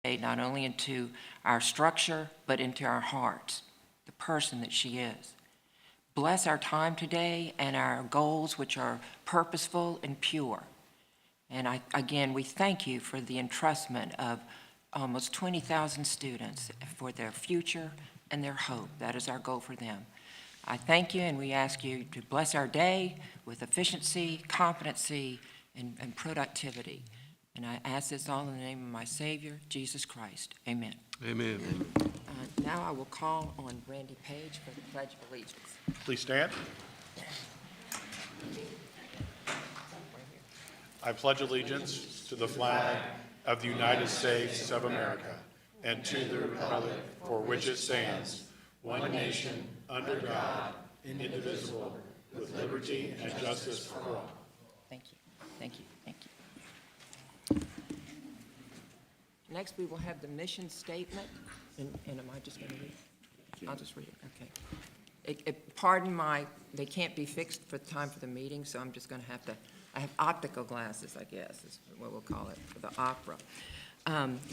not only into our structure, but into our hearts, the person that she is. Bless our time today and our goals, which are purposeful and pure. And again, we thank you for the entrustment of almost 20,000 students for their future and their hope. That is our goal for them. I thank you, and we ask you to bless our day with efficiency, competency, and productivity. And I ask this all in the name of my Savior, Jesus Christ. Amen. Amen. Now I will call on Randy Page for the Pledge of Allegiance. Please stand. I pledge allegiance to the flag of the United States of America and to the republic for which it stands, one nation, under God, indivisible, with liberty and justice for all. Thank you. Thank you. Thank you. Next, we will have the mission statement. And am I just going to read it? I'll just read it. Okay. Pardon they can't be fixed for the time for the meeting, so I'm just going to have to, I have optical glasses, I guess, is what we'll call it, for the opera.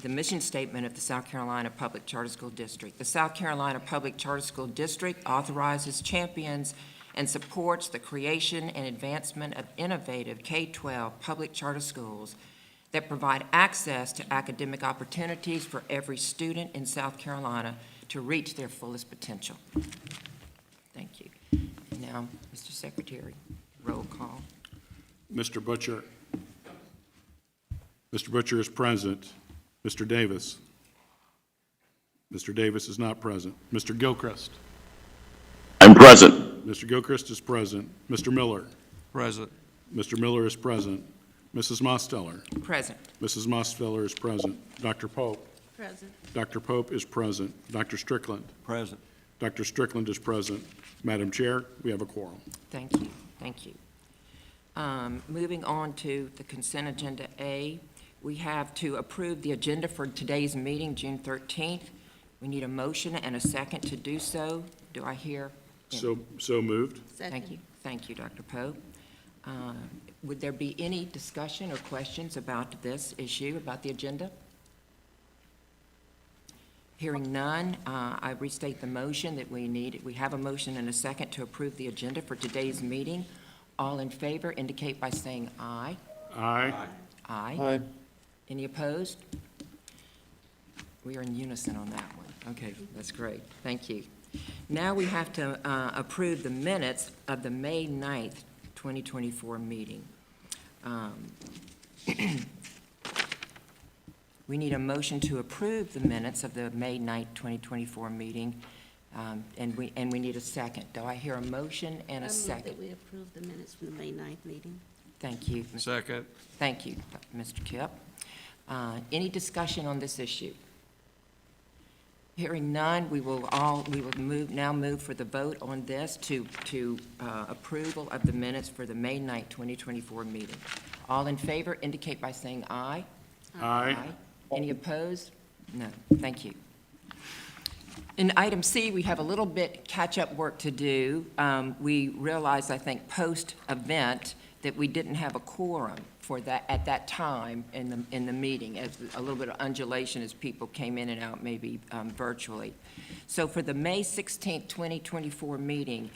The mission statement of the South Carolina Public Charter School District. The South Carolina Public Charter School District authorizes, champions, and supports the creation and advancement of innovative K-12 public charter schools that provide access to academic opportunities for every student in South Carolina to reach their fullest potential. Thank you. And now, Mr. Secretary, roll call. Mr. Butcher. Mr. Butcher is present. Mr. Davis. Mr. Davis is not present. Mr. Gilchrist. I'm present. Mr. Gilchrist is present. Mr. Miller. Present. Mr. Miller is present. Mrs. Mosteller. Present. Mrs. Mosteller is present. Dr. Pope. Present. Dr. Pope is present. Dr. Strickland. Present. Dr. Strickland is present. Madam Chair, we have a quorum. Thank you. Thank you. Moving on to the consent agenda A, we have to approve the agenda for today's meeting, June 13th. We need a motion and a second to do so. Do I hear? So moved. Thank you. Thank you, Dr. Pope. Would there be any discussion or questions about this issue, about the agenda? Hearing none, I restate the motion that we have a motion and a second to approve the agenda for today's meeting. All in favor indicate by saying aye. Aye. Aye. Aye. Any opposed? We are in unison on that one. Okay, that's great. Thank you. Now we have to approve the minutes of the May 9th, 2024 meeting. We need a motion to approve the minutes of the May 9th, 2024 meeting, and we need a second. Do I hear a motion and a second? I move that we approve the minutes from the May 9th meeting. Thank you. Second. Thank you, Mr. Kipp. Any discussion on this issue? Hearing none, we will now move for the vote on this to approval of the minutes for the May 9th, 2024 meeting. All in favor indicate by saying aye. Aye. Any opposed? No. Thank you. In item C, we have a little bit catch-up work to do. We realized, I think, post-event that we didn't have a quorum for that at that time in the meeting, as a little bit of undulation as people came in and out, maybe virtually. So for the May 16th, 2024 meeting,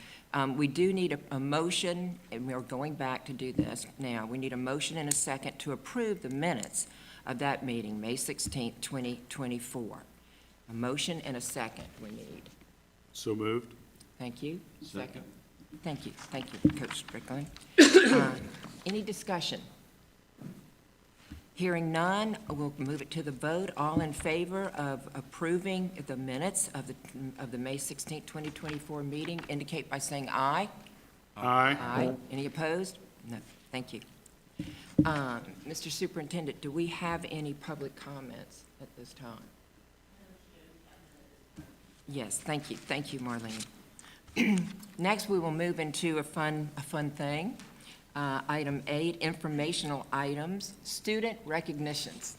we do need a motion, and we're going back to do this now. We need a motion and a second to approve the minutes of that meeting, May 16th, 2024. A motion and a second we need. So moved. Thank you. Second. Thank you. Thank you, Coach Strickland. Any discussion? Hearing none, we'll move it to the vote. All in favor of approving the minutes of the May 16th, 2024 meeting indicate by saying aye. Aye. Aye. Any opposed? No. Thank you. Mr. Superintendent, do we have any public comments at this time? Yes, thank you. Thank you, Marlene. Next, we will move into a fun thing. Item 8, informational items, student recognitions.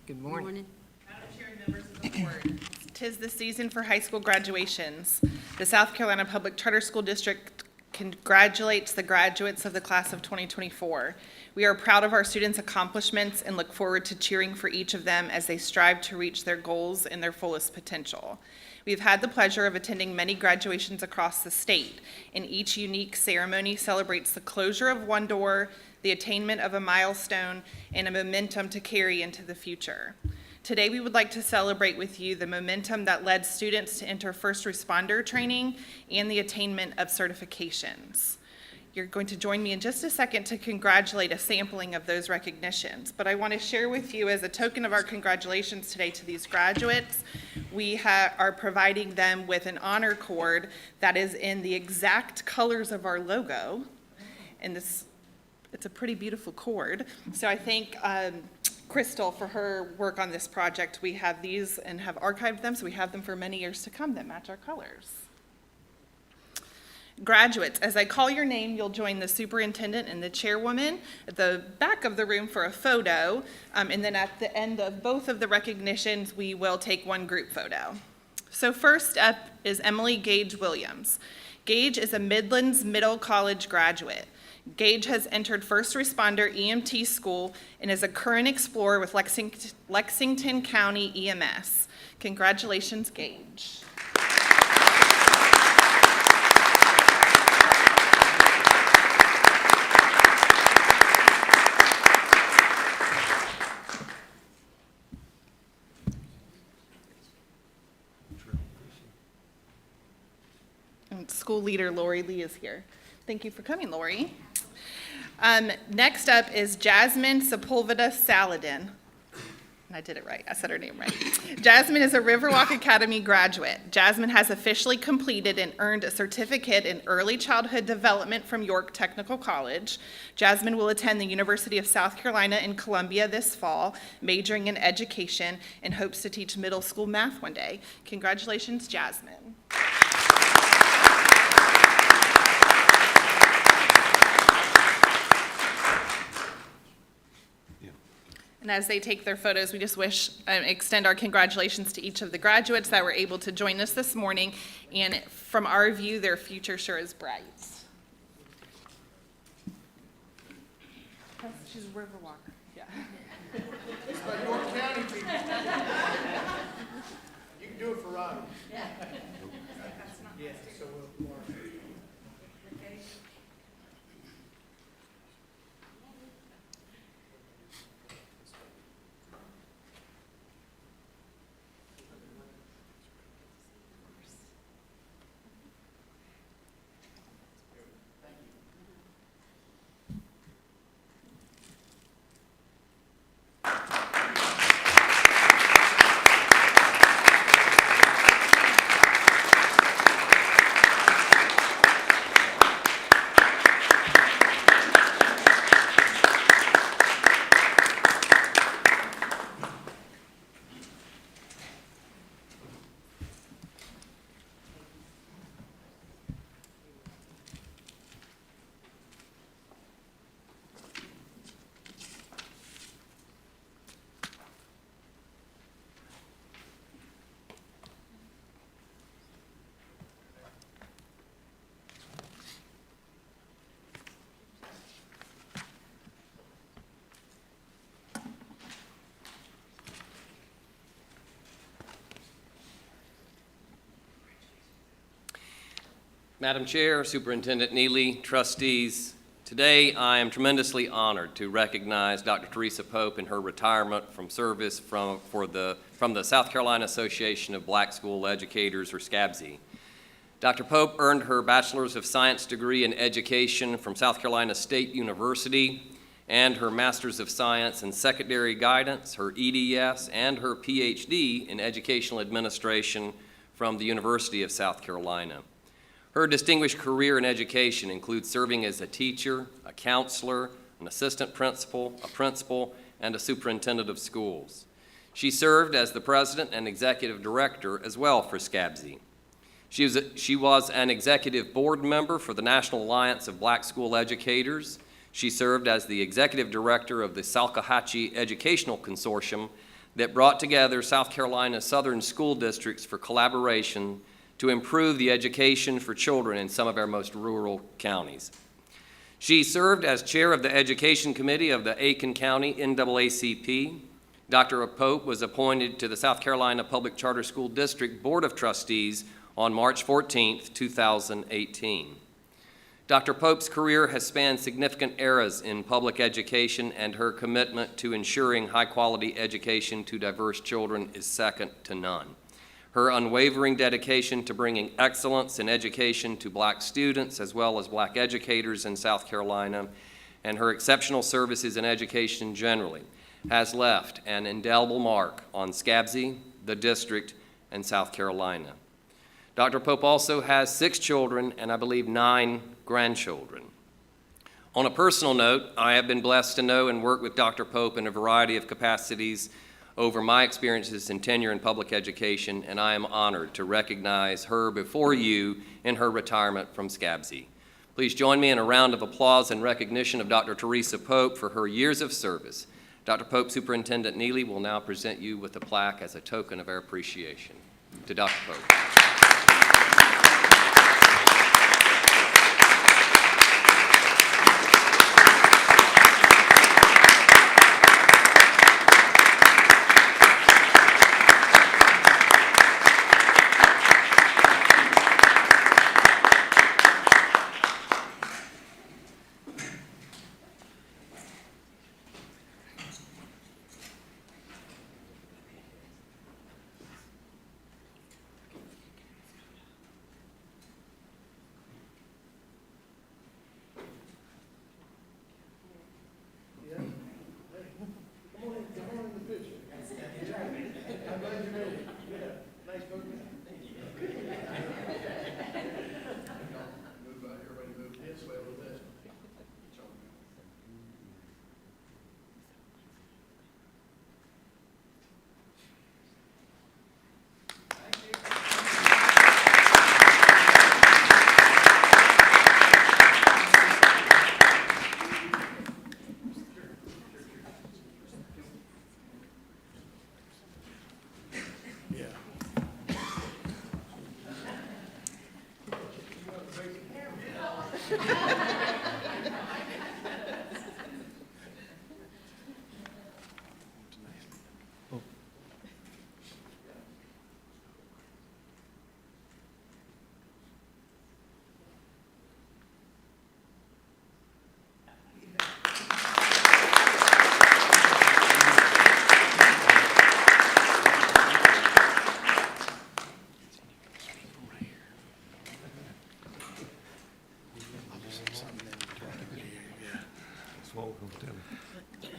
Good morning. Madam Chair and members of the board, 'tis the season for high school graduations. The South Carolina Public Charter School District congratulates the graduates of the class of 2024. We are proud of our students' accomplishments and look forward to cheering for each of them as they strive to reach their goals and their fullest potential. We've had the pleasure of attending many graduations across the state, and each unique ceremony celebrates the closure of one door, the attainment of a milestone, and a momentum to carry into the future. Today, we would like to celebrate with you the momentum that led students to enter first responder training and the attainment of certifications. You're going to join me in just a second to congratulate a sampling of those recognitions. But I want to share with you, as a token of our congratulations today to these graduates, we are providing them with an honor cord that is in the exact colors of our logo. And it's a pretty beautiful cord. So I thank Crystal for her work on this project. We have these and have archived them, so we have them for many years to come that match our colors. Graduates, as I call your name, you'll join the superintendent and the chairwoman at the back of the room for a photo, and then at the end of both of the recognitions, we will take one group photo. So first up is Emily Gage Williams. Gage is a Midlands Middle College graduate. Gage has entered first responder EMT school and is a current explorer with Lexington County EMS. Congratulations, Gage. School leader Lori Lee is here. Thank you for coming, Lori. Next up is Jasmine Sepulveda Saladin. I did it right. I said her name right. Jasmine is a Riverwalk Academy graduate. Jasmine has officially completed and earned a certificate in early childhood development from York Technical College. Jasmine will attend the University of South Carolina in Columbia this fall, majoring in education, and hopes to teach middle school math one day. Congratulations, Jasmine. And as they take their photos, we just extend our congratulations to each of the graduates that were able to join us this morning. And from our view, their future sure is bright. She's a Riverwalker, yeah. It's my York County people. You can do it for Ronnie. Yeah. Yeah, so we'll mark it. Madam Chair, Superintendent Neely, trustees, today I am tremendously honored to recognize Dr. Teresa Pope in her retirement from service from the South Carolina Association of Black School Educators, or SCABSE. Dr. Pope earned her Bachelor's of Science degree in Education from South Carolina State University and her Master's of Science in Secondary Guidance, her EDS, and her PhD in Educational Administration from the University of South Carolina. Her distinguished career in education includes serving as a teacher, a counselor, an assistant principal, a principal, and a superintendent of schools. She served as the president and executive director as well for SCABSE. She was an executive board member for the National Alliance of Black School Educators. She served as the executive director of the Salkehatchie Educational Consortium that brought together South Carolina's southern school districts for collaboration to improve the education for children in some of our most rural counties. She served as chair of the Education Committee of the Aiken County NAACP. Dr. Pope was appointed to the South Carolina Public Charter School District Board of Trustees on March 14, 2018. Dr. Pope's career has spanned significant eras in public education, and her commitment to ensuring high-quality education to diverse children is second to none. Her unwavering dedication to bringing excellence in education to Black students as well as Black educators in South Carolina, and her exceptional services in education generally, has left an indelible mark on SCABSE, the district, and South Carolina. Dr. Pope also has 6 children and I believe 9 grandchildren. On a personal note, I have been blessed to know and work with Dr. Pope in a variety of capacities over my experiences and tenure in public education, and I am honored to recognize her before you in her retirement from SCABSE. Please join me in a round of applause in recognition of Dr. Teresa Pope for her years of service. Dr. Pope, Superintendent Neely will now present you with a plaque as a token of our appreciation. To Dr. Pope.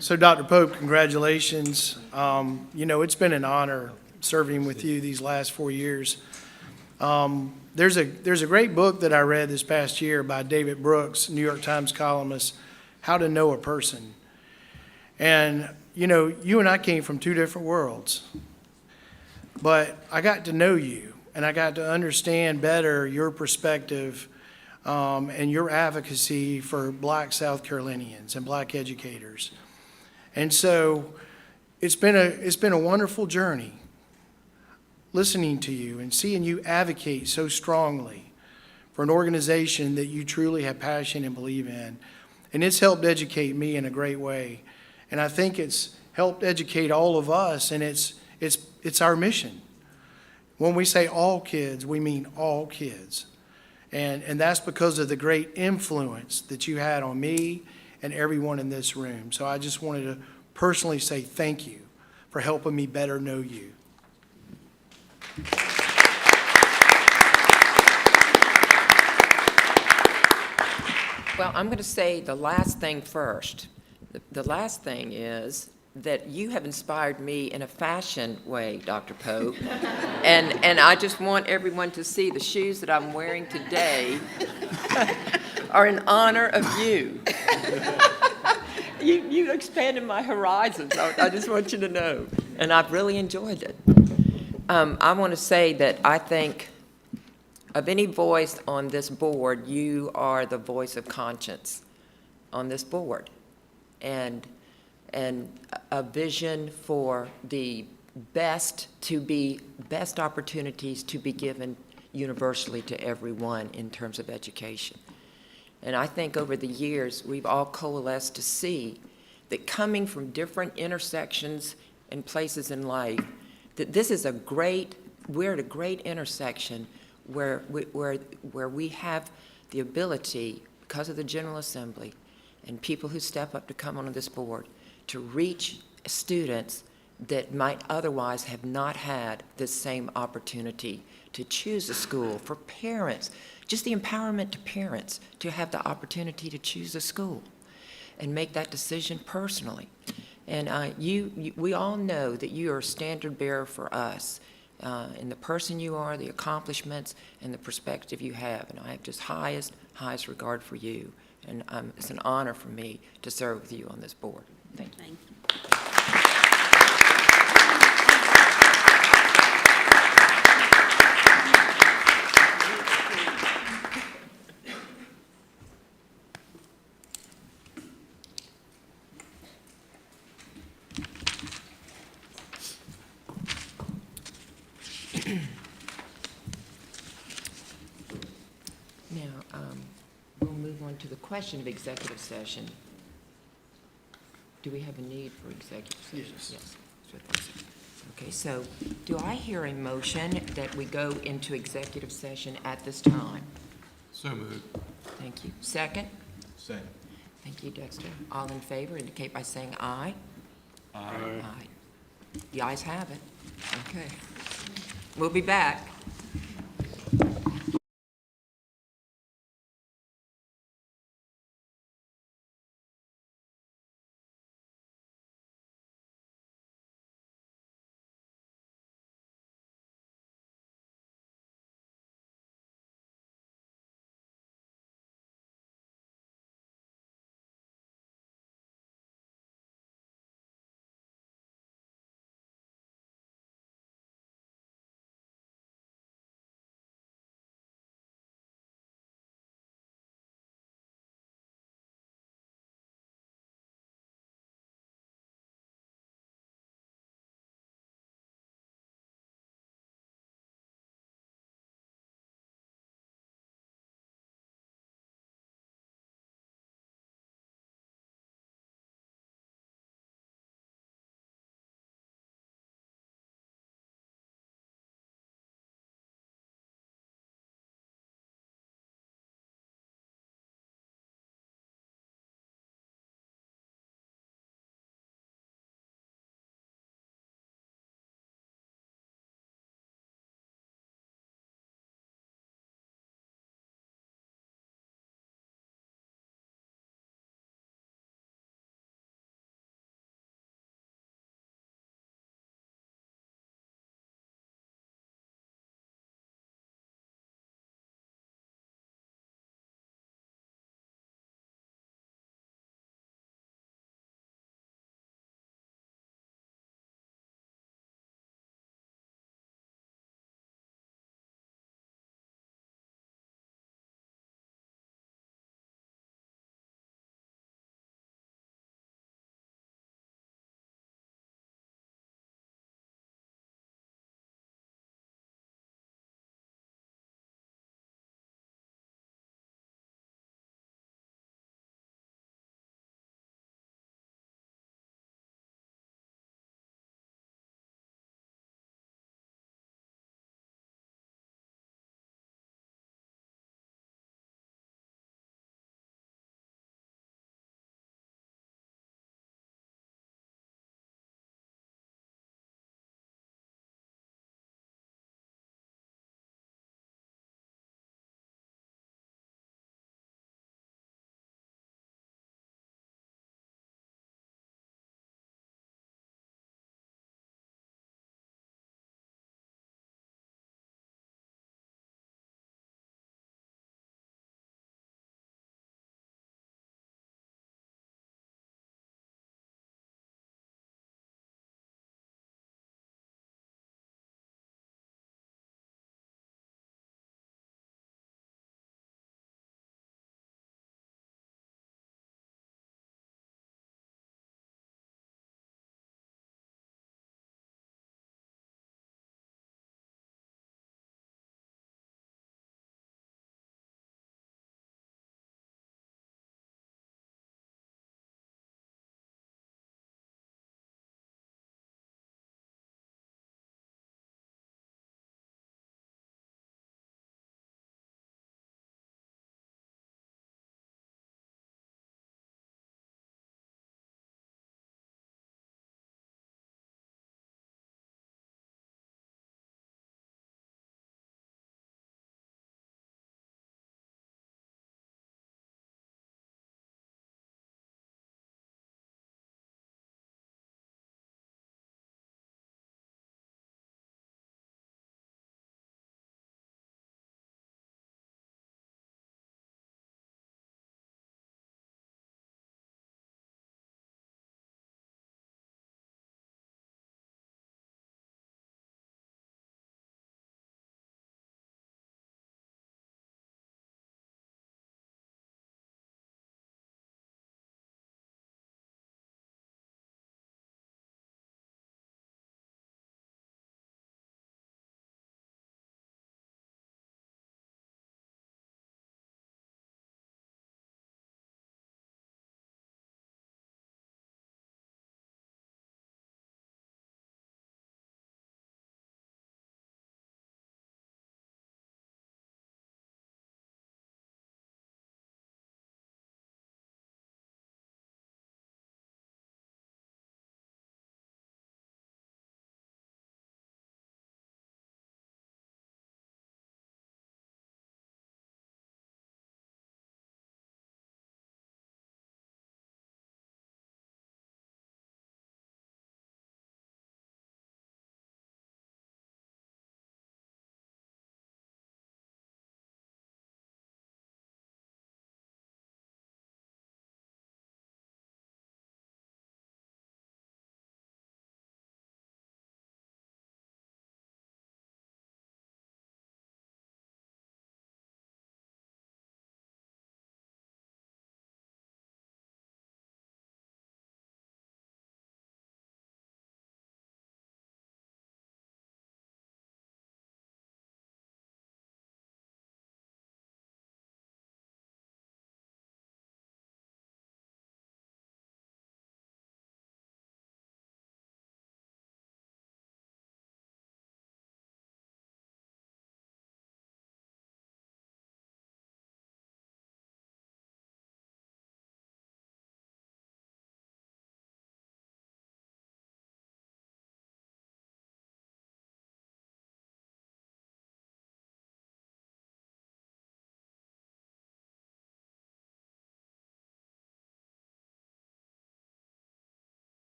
So, Dr. Pope, congratulations. You know, it's been an honor serving with you these last 4 years. There's a great book that I read this past year by David Brooks, New York Times columnist, How to Know a Person. And, you know, you and I came from 2 different worlds. But I got to know you, and I got to understand better your perspective and your advocacy for Black South Carolinians and Black educators. And so it's been a wonderful journey listening to you and seeing you advocate so strongly for an organization that you truly have passion and believe in. And it's helped educate me in a great way. And I think it's helped educate all of us, and it's our mission. When we say all kids, we mean all kids. And that's because of the great influence that you had on me and everyone in this room. So I just wanted to personally say thank you for helping me better know you. Well, I'm going to say the last thing first. The last thing is that you have inspired me in a fashion way, Dr. Pope. And I just want everyone to see the shoes that I'm wearing today are in honor of you. You expanded my horizons. I just want you to know. And I've really enjoyed it. I want to say that I think of any voice on this board, you are the voice of conscience on this board. And a vision for the best opportunities to be given universally to everyone in terms of education. And I think over the years, we've all coalesced to see that coming from different intersections and places in life, that this is we're at a great intersection where we have the ability, because of the General Assembly and people who step up to come onto this board, to reach students that might otherwise have not had the same opportunity to choose a school. For parents, just the empowerment to parents to have the opportunity to choose a school and make that decision personally. And we all know that you are a standard bearer for us in the person you are, the accomplishments, and the perspective you have. And I have just highest regard for you. And it's an honor for me to serve with you on this board. Thank you. Thank you. Now, we'll move on to the question of executive session. Do we have a need for executive session? Yes. Okay, so do I hear a motion that we go into executive session at this time? So moved. Thank you. Second? Second. Thank you, Dexter. All in favor indicate by saying aye. Aye. Aye. The ayes have it. Okay. We'll be back.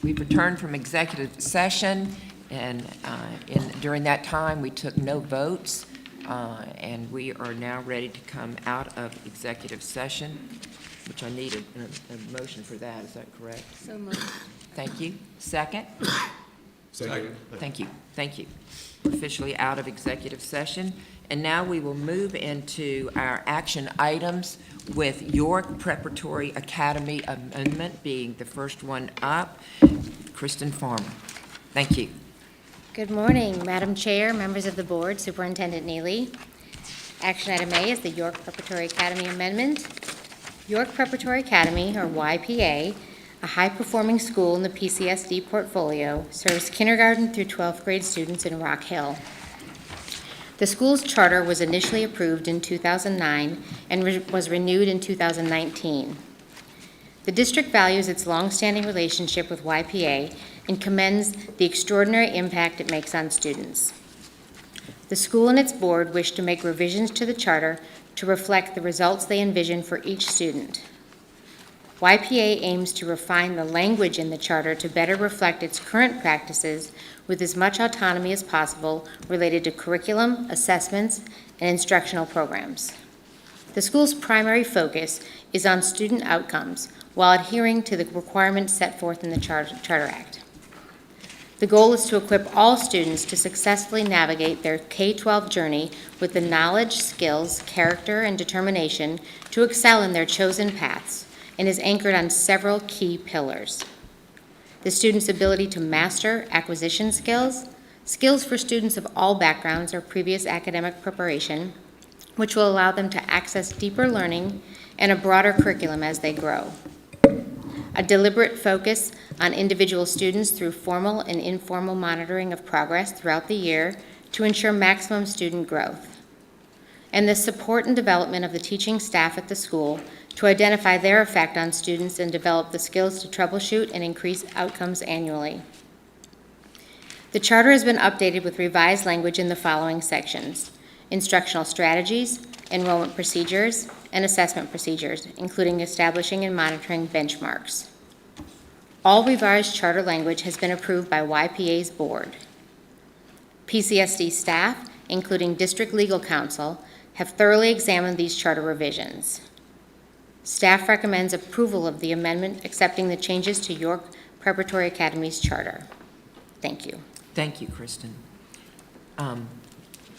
We've returned from executive session, and during that time, we took no votes, and we are now ready to come out of executive session, which I need a motion for that. Is that correct? So moved. Thank you. Second? Second. Thank you, thank you. Officially out of executive session. And now we will move into our action items with York Preparatory Academy Amendment being the first one up. Kristen Farmer. Thank you. Good morning, Madam Chair, members of the board, Superintendent Neely. Action item A is the York Preparatory Academy Amendment. York Preparatory Academy, or YPA, a high-performing school in the PCSD portfolio, serves kindergarten through 12th grade students in Rock Hill. The school's charter was initially approved in 2009 and was renewed in 2019. The district values its longstanding relationship with YPA and commends the extraordinary impact it makes on students. The school and its board wish to make revisions to the charter to reflect the results they envision for each student. YPA aims to refine the language in the charter to better reflect its current practices with as much autonomy as possible related to curriculum, assessments, and instructional programs. The school's primary focus is on student outcomes while adhering to the requirements set forth in the Charter Act. The goal is to equip all students to successfully navigate their K-12 journey with the knowledge, skills, character, and determination to excel in their chosen paths, and is anchored on several key pillars. The student's ability to master acquisition skills, skills for students of all backgrounds or previous academic preparation, which will allow them to access deeper learning and a broader curriculum as they grow. A deliberate focus on individual students through formal and informal monitoring of progress throughout the year to ensure maximum student growth. And the support and development of the teaching staff at the school to identify their effect on students and develop the skills to troubleshoot and increase outcomes annually. The charter has been updated with revised language in the following sections: instructional strategies, enrollment procedures, and assessment procedures, including establishing and monitoring benchmarks. All revised charter language has been approved by YPA's board. PCSD staff, including district legal counsel, have thoroughly examined these charter revisions. Staff recommends approval of the amendment accepting the changes to York Preparatory Academy's charter. Thank you. Thank you, Kristen.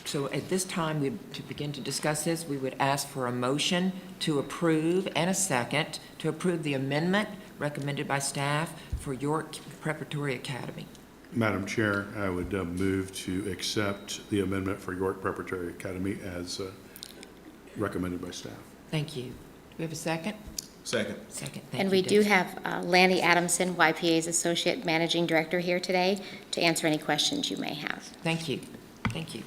So at this time, to begin to discuss this, we would ask for a motion to approve and a second to approve the amendment recommended by staff for York Preparatory Academy. Madam Chair, I would move to accept the amendment for York Preparatory Academy as recommended by staff. Thank you. Do we have a second? Second. Second, thank you. And we do Desi. have Lanny Adamson, YPA's Associate Managing Director, here today to answer any questions you may have. Thank you, thank you.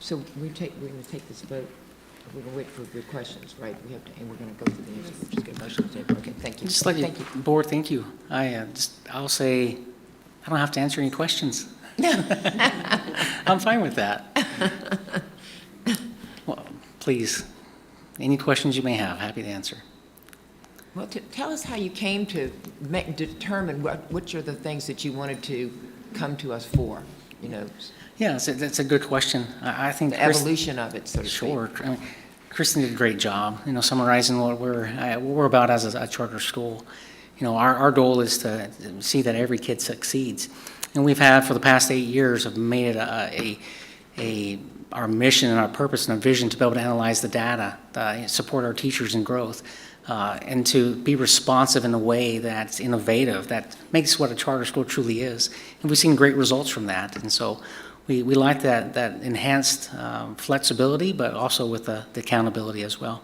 So we're going to take this vote. We're going to wait for your questions, right? We have to, and we're going to go through the answers. We're just going to motion to table. Okay, thank you. Just like you, Thank you. board, thank you. I'll say, I don't have to answer any questions. I'm fine with that. Well, please, any questions you may have, happy to answer. Well, tell us how you came to determine which are the things that you wanted to come to us for, you know, Yeah, that's a good question. I think the Chris- evolution of it, so to speak. Sure. I mean, Kristen did a great job, summarizing what we're about as a charter school. Our goal is to see that every kid succeeds. And we've had, for the past 8 years, have made it our mission and our purpose and our vision to be able to analyze the data, support our teachers in growth, and to be responsive in a way that's innovative, that makes what a charter school truly is. And we've seen great results from that. And so we like that enhanced flexibility, but also with the accountability as well.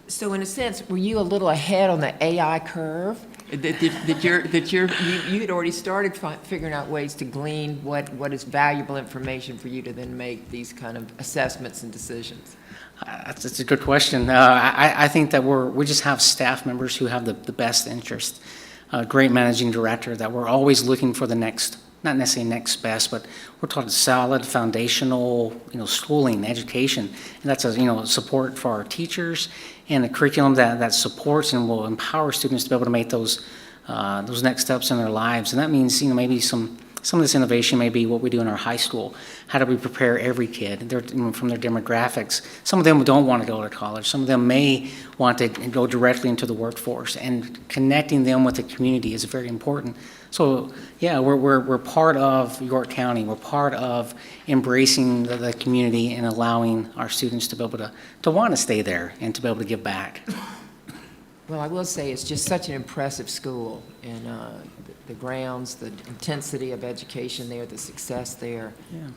So in a sense, were you a little ahead on the AI curve? That you had already started figuring out ways to glean what is valuable information for you to then make these kind of assessments and decisions? That's a good question. I think that we just have staff members who have the best interest. A great managing director, that we're always looking for the next not necessarily next best, but we're taught a solid foundational, schooling, education. And that's support for our teachers and a curriculum that supports and will empower students to be able to make those next steps in their lives. And that means, maybe some of this innovation may be what we do in our high school. How do we prepare every kid from their demographics? Some of them don't want to go to college. Some of them may want to go directly into the workforce, and connecting them with the community is very important. So, yeah, we're part of York County. We're part of embracing the community and allowing our students to be able to want to stay there and to be able to give back. Well, I will say it's just such an impressive school, and the grounds, the intensity of education there, the success there,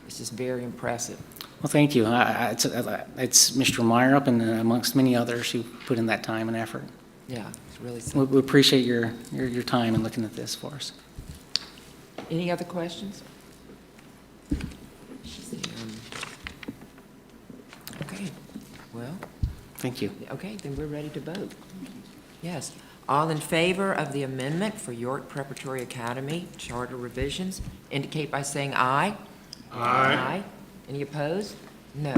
it's just very impressive. Well, thank you. It's Mr. Meyer and amongst many others who put in that time and effort. Yeah, it's really something. We appreciate your time in looking at this for us. Any other questions? Okay, well, Thank you. okay, then we're ready to vote. Yes. All in favor of the amendment for York Preparatory Academy charter revisions indicate by saying aye. Aye. Any opposed? No.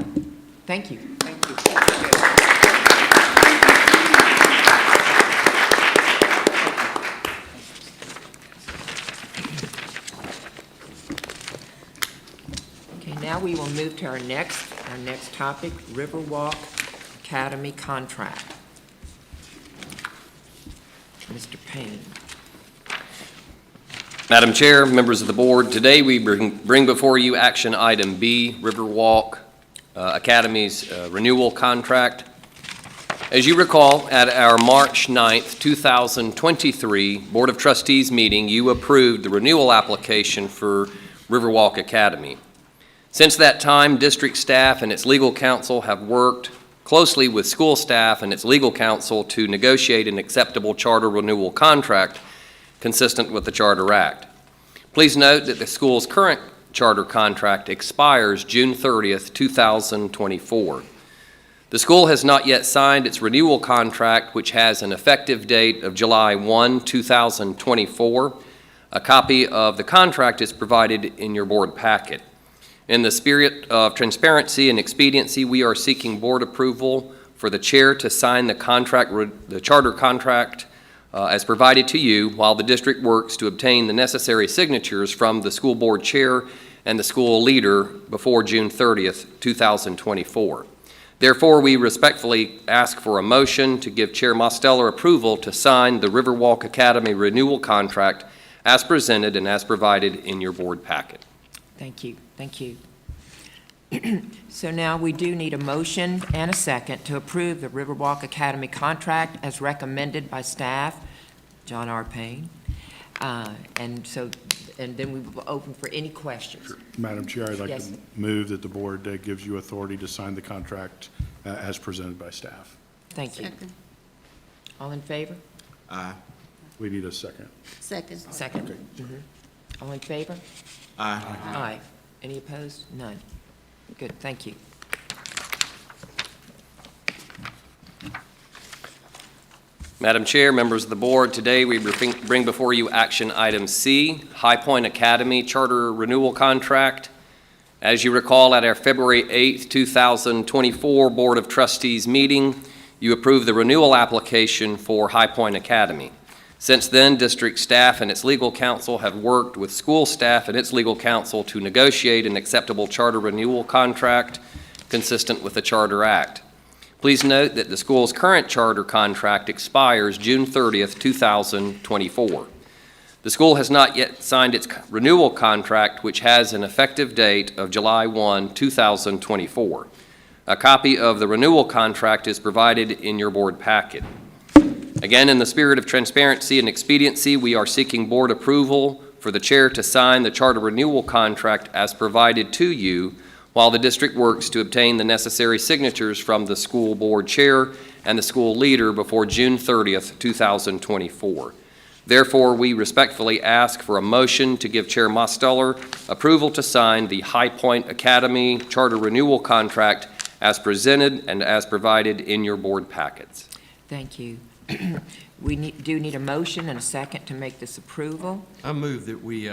Thank you. Thank you. Okay, now we will move to our next topic, Riverwalk Academy contract. Mr. Payne. Madam Chair, members of the board, today we bring before you action item B, Riverwalk Academy's renewal contract. As you recall, at our March 9th, 2023 Board of Trustees meeting, you approved the renewal application for Riverwalk Academy. Since that time, district staff and its legal counsel have worked closely with school staff and its legal counsel to negotiate an acceptable charter renewal contract consistent with the Charter Act. Please note that the school's current charter contract expires June 30th, 2024. The school has not yet signed its renewal contract, which has an effective date of July 1, 2024. A copy of the contract is provided in your board packet. In the spirit of transparency and expediency, we are seeking board approval for the chair to sign the charter contract as provided to you, while the district works to obtain the necessary signatures from the school board chair and the school leader before June 30th, 2024. Therefore, we respectfully ask for a motion to give Chair Mosteller approval to sign the Riverwalk Academy renewal contract as presented and as provided in your board packet. Thank you. Thank you. So now we do need a motion and a second to approve the Riverwalk Academy contract as recommended by staff, John R. Payne. And then we will open for any questions. Madam Chair, I'd like Yes. to move that the board gives you authority to sign the contract as presented by staff. Thank you. Second. All in favor? We need a second. Second. Second. Okay. All in favor? Aye. Aye. Any opposed? None. Good, thank you. Madam Chair, members of the board, today we bring before you action item C, High Point Academy Charter Renewal Contract. As you recall, at our February 8th, 2024 Board of Trustees meeting, you approved the renewal application for High Point Academy. Since then, district staff and its legal counsel have worked with school staff and its legal counsel to negotiate an acceptable charter renewal contract consistent with the Charter Act. Please note that the school's current charter contract expires June 30th, 2024. The school has not yet signed its renewal contract, which has an effective date of July 1, 2024. A copy of the renewal contract is provided in your board packet. Again, in the spirit of transparency and expediency, we are seeking board approval for the chair to sign the charter renewal contract as provided to you, while the district works to obtain the necessary signatures from the school board chair and the school leader before June 30th, 2024. Therefore, we respectfully ask for a motion to give Chair Mosteller approval to sign the High Point Academy Charter Renewal Contract as presented and as provided in your board packets. Thank you. We do need a motion and a second to make this approval. I move that we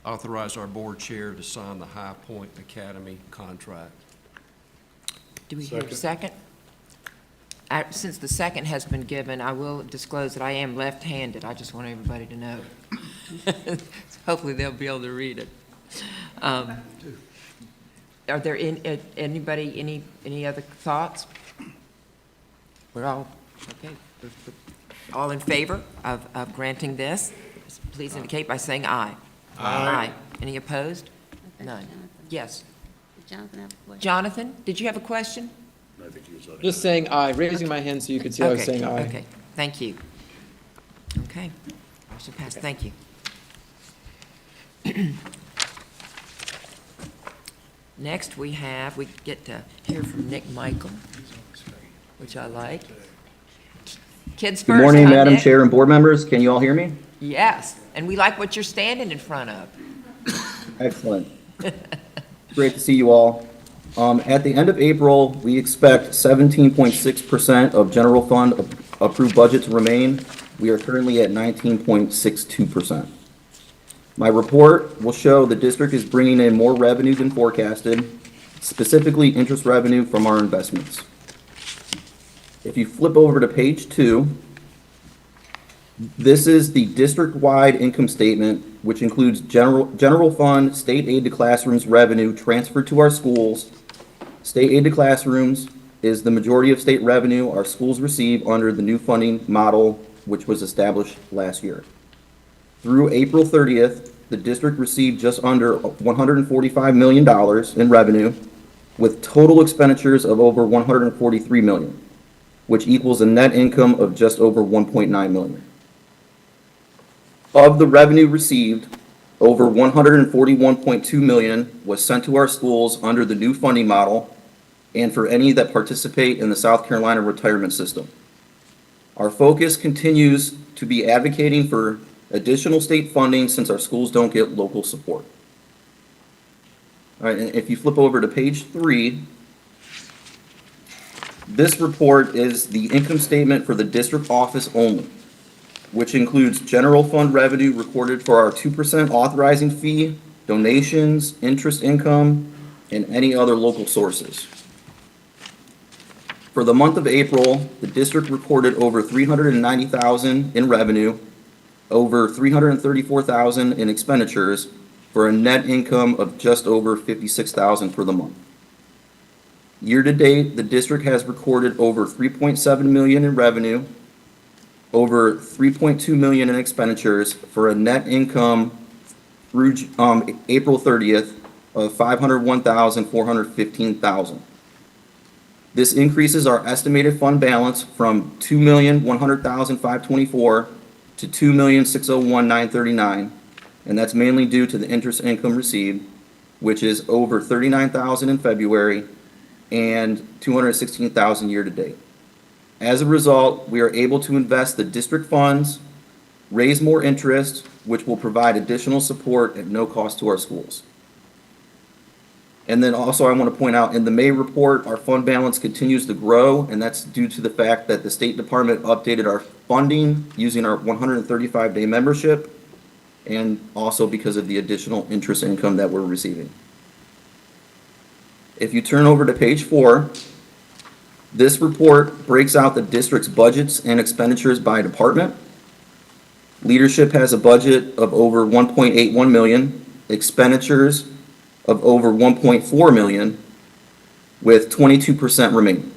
authorize our board chair to sign the High Point Academy contract. Do we hear a second? Since the second has been given, I will disclose that I am left-handed. I just want everybody to know. Hopefully, they'll be able to read it. Are there anybody, any other thoughts? We're all, okay. All in favor of granting this? Please indicate by saying aye. Aye. Any opposed? None. Yes. Jonathan have a question? Jonathan, did you have a question? Just saying aye, raising my hand so you could see I was saying aye. Okay, thank you. Okay, motion passed, thank you. Next, we get to hear from Nick Michael, which I like. Kids first, Good morning, huh, Madam Nick? Chair and board members. Can you all hear me? Yes, and we like what you're standing in front of. Excellent. Great to see you all. At the end of April, we expect 17.6% of general fund approved budget to remain. We are currently at 19.62%. My report will show the district is bringing in more revenue than forecasted, specifically interest revenue from our investments. If you flip over to page 2, this is the district-wide income statement, which includes general fund, state aid to classrooms revenue transferred to our schools. State aid to classrooms is the majority of state revenue our schools receive under the new funding model, which was established last year. Through April 30th, the district received just under $145 million in revenue, with total expenditures of over $143 million, which equals a net income of just over $1.9 million. Of the revenue received, over $141.2 million was sent to our schools under the new funding model and for any that participate in the South Carolina retirement system. Our focus continues to be advocating for additional state funding since our schools don't get local support. All right, and if you flip over to page 3, this report is the income statement for the district office only, which includes general fund revenue recorded for our 2% authorizing fee, donations, interest income, and any other local sources. For the month of April, the district recorded over $390,000 in revenue, over $334,000 in expenditures, for a net income of just over $56,000 for the month. Year to date, the district has recorded over $3.7 million in revenue, over $3.2 million in expenditures, for a net income through April 30th of $501,415,000. This increases our estimated fund balance from $2,100,524 to $2,601,939, and that's mainly due to the interest income received, which is over $39,000 in February and $216,000 year to date. As a result, we are able to invest the district funds, raise more interest, which will provide additional support at no cost to our schools. And then also I want to point out in the May report, our fund balance continues to grow, and that's due to the fact that the State Department updated our funding using our 135-day membership, and also because of the additional interest income that we're receiving. If you turn over to page 4, this report breaks out the district's budgets and expenditures by department. Leadership has a budget of over $1.81 million, expenditures of over $1.4 million, with 22% remaining.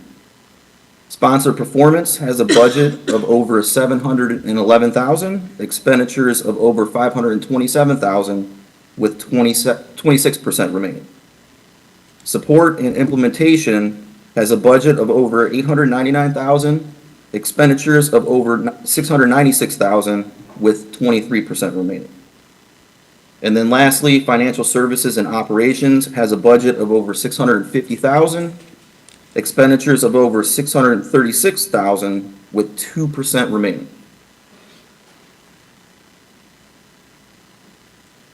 Sponsor Performance has a budget of over $711,000, expenditures of over $527,000, with 26% remaining. Support and Implementation has a budget of over $899,000, expenditures of over $696,000, with 23% remaining. And then lastly, Financial Services and Operations has a budget of over $650,000, expenditures of over $636,000, with 2% remaining.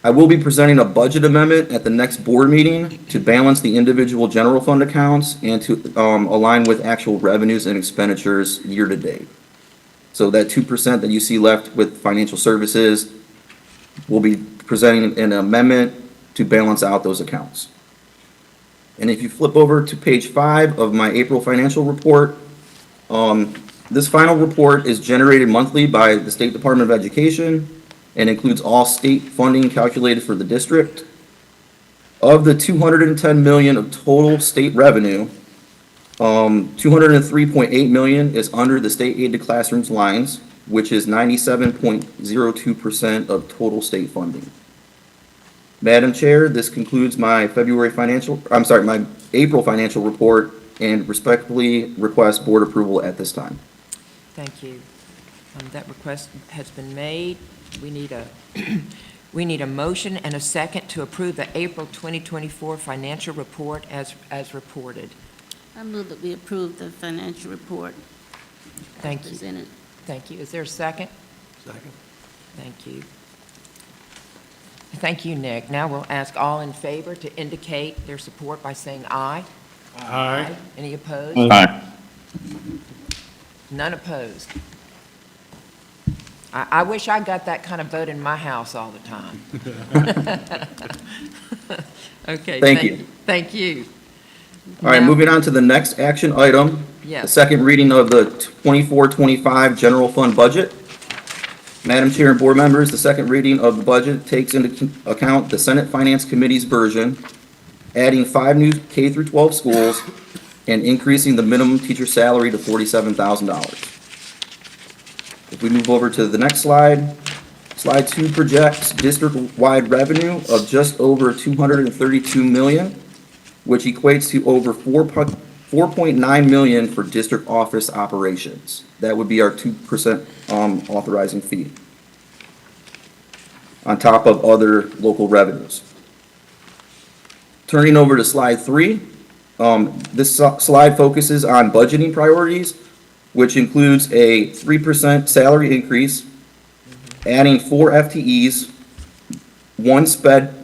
I will be presenting a budget amendment at the next board meeting to balance the individual general fund accounts and to align with actual revenues and expenditures year to date. So that 2% that you see left with financial services will be presenting an amendment to balance out those accounts. And if you flip over to page 5 of my April financial report, this final report is generated monthly by the State Department of Education and includes all state funding calculated for the district. Of the $210 million of total state revenue, $203.8 million is under the state aid to classrooms lines, which is 97.02% of total state funding. Madam Chair, this concludes my April financial report, and respectfully request board approval at this time. Thank you. That request has been made. We need a, we need a motion and a second to approve the April 2024 financial report as reported. I move that we approve the financial report Thank you. presented. Thank you. Is there a second? Second. Thank you. Thank you, Nick. Now we'll ask all in favor to indicate their support by saying aye. Aye. Any opposed? Aye. None opposed. I wish I got that kind of vote in my house all the time. Okay. Thank you. Thank you. All right, Now- moving on to the next action item. The Yes. second reading of the 24-25 general fund budget. Madam Chair and board members, the second reading of the budget takes into account the Senate Finance Committee's version, adding 5 new K through 12 schools and increasing the minimum teacher salary to $47,000. If we move over to the next slide, slide 2 projects district-wide revenue of just over $232 million, which equates to over $4.9 million for district office operations. That would be our 2% authorizing fee, on top of other local revenues. Turning over to slide 3, this slide focuses on budgeting priorities, which includes a 3% salary increase, adding 4 FTEs, 1 SPED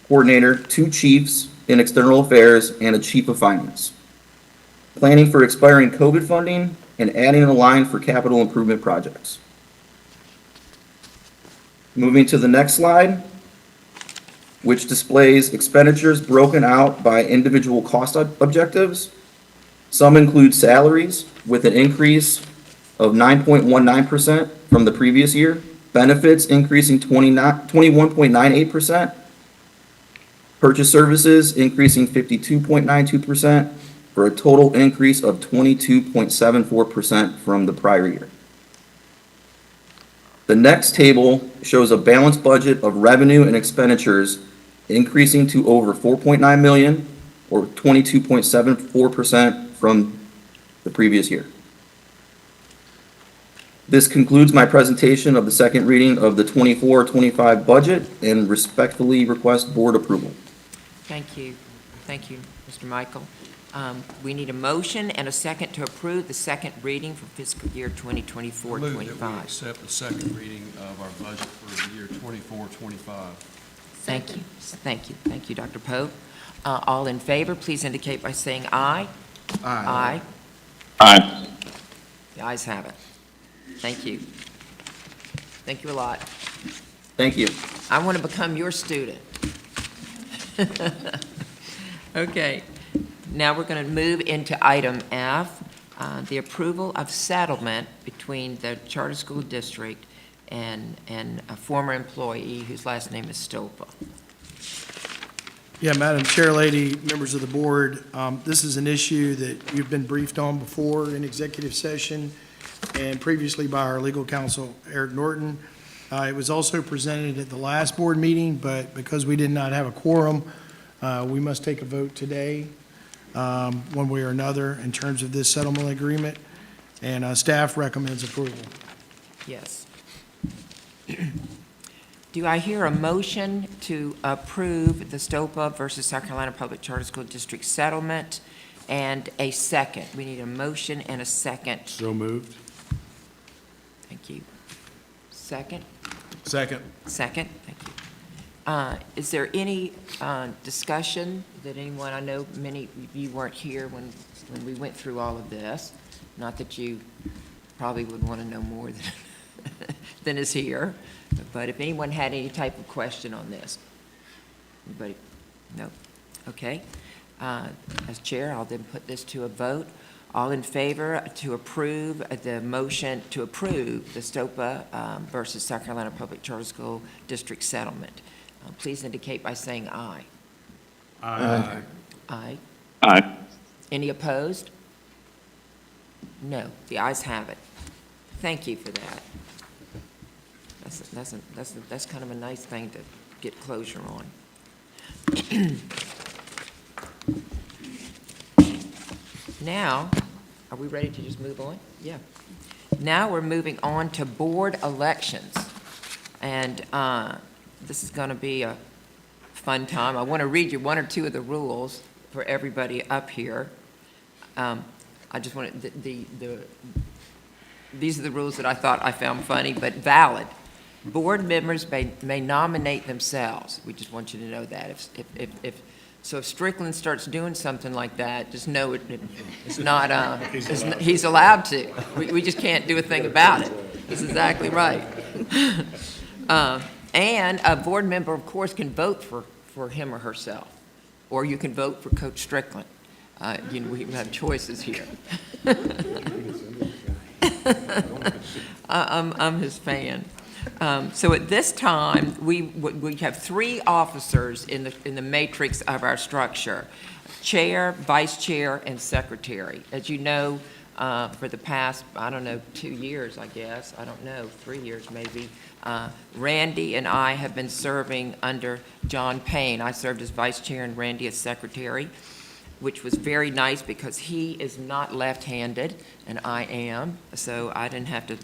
coordinator, 2 chiefs in external affairs, and a chief of finance. Planning for expiring COVID funding and adding a line for capital improvement projects. Moving to the next slide, which displays expenditures broken out by individual cost objectives. Some include salaries with an increase of 9.19% from the previous year, benefits increasing 21.98%, purchase services increasing 52.92%, for a total increase of 22.74% from the prior year. The next table shows a balanced budget of revenue and expenditures increasing to over $4.9 million, or 22.74% from the previous year. This concludes my presentation of the second reading of the 24-25 budget, and respectfully request board approval. Thank you. Thank you, Mr. Michael. We need a motion and a second to approve the second reading for fiscal year 2024-25. Move that we accept the second reading of our budget for the year 24-25. Thank you. Thank you. Thank you, Dr. Pope. All in favor, please indicate by saying aye. Aye. Aye. The ayes have it. Thank you. Thank you a lot. Thank you. I want to become your student. Okay. Now we're going to move into item F, the approval of settlement between the Charter School District and a former employee whose last name is Stopa. Yeah, Madam Chair Lady, members of the board, this is an issue that you've been briefed on before in executive session and previously by our legal counsel, Eric Norton. It was also presented at the last board meeting, but because we did not have a quorum, we must take a vote today, one way or another, in terms of this settlement agreement, and staff recommends approval. Yes. Do I hear a motion to approve the Stopa versus South Carolina Public Charter School District settlement, and a second? We need a motion and a second. So moved. Thank you. Second? Second. Second, thank you. Is there any discussion that anyone, I know many of you weren't here when we went through all of this, not that you probably would want to know more than is here. But if anyone had any type of question on this. Anybody? No? Okay. As chair, I'll then put this to a vote. All in favor to approve the motion to approve the STOPA versus South Carolina Public Charter School District settlement, please indicate by saying aye. Aye. Aye. Aye. Any opposed? No, the ayes have it. Thank you for that. That's kind of a nice thing to get closure on. Now, are we ready to just move on? Yeah. Now we're moving on to board elections. And this is going to be a fun time. I want to read you one or two of the rules for everybody up here. I just want to, these are the rules that I thought I found funny, but valid. Board members may nominate themselves. We just want you to know that. So if Strickland starts doing something like that, just know it's not, he's allowed to. We just can't do a thing about it. That's exactly right. And a board member, of course, can vote for him or herself, or you can vote for Coach Strickland. We have choices here. I'm his fan. So at this time, we have three officers in the matrix of our structure: chair, vice chair, and secretary. As you know, for the past, I don't know, 2 years, I guess, I don't know, 3 years maybe, Randy and I have been serving under John Payne. I served as vice chair and Randy as secretary, which was very nice because he is not left-handed and I am, so I didn't have to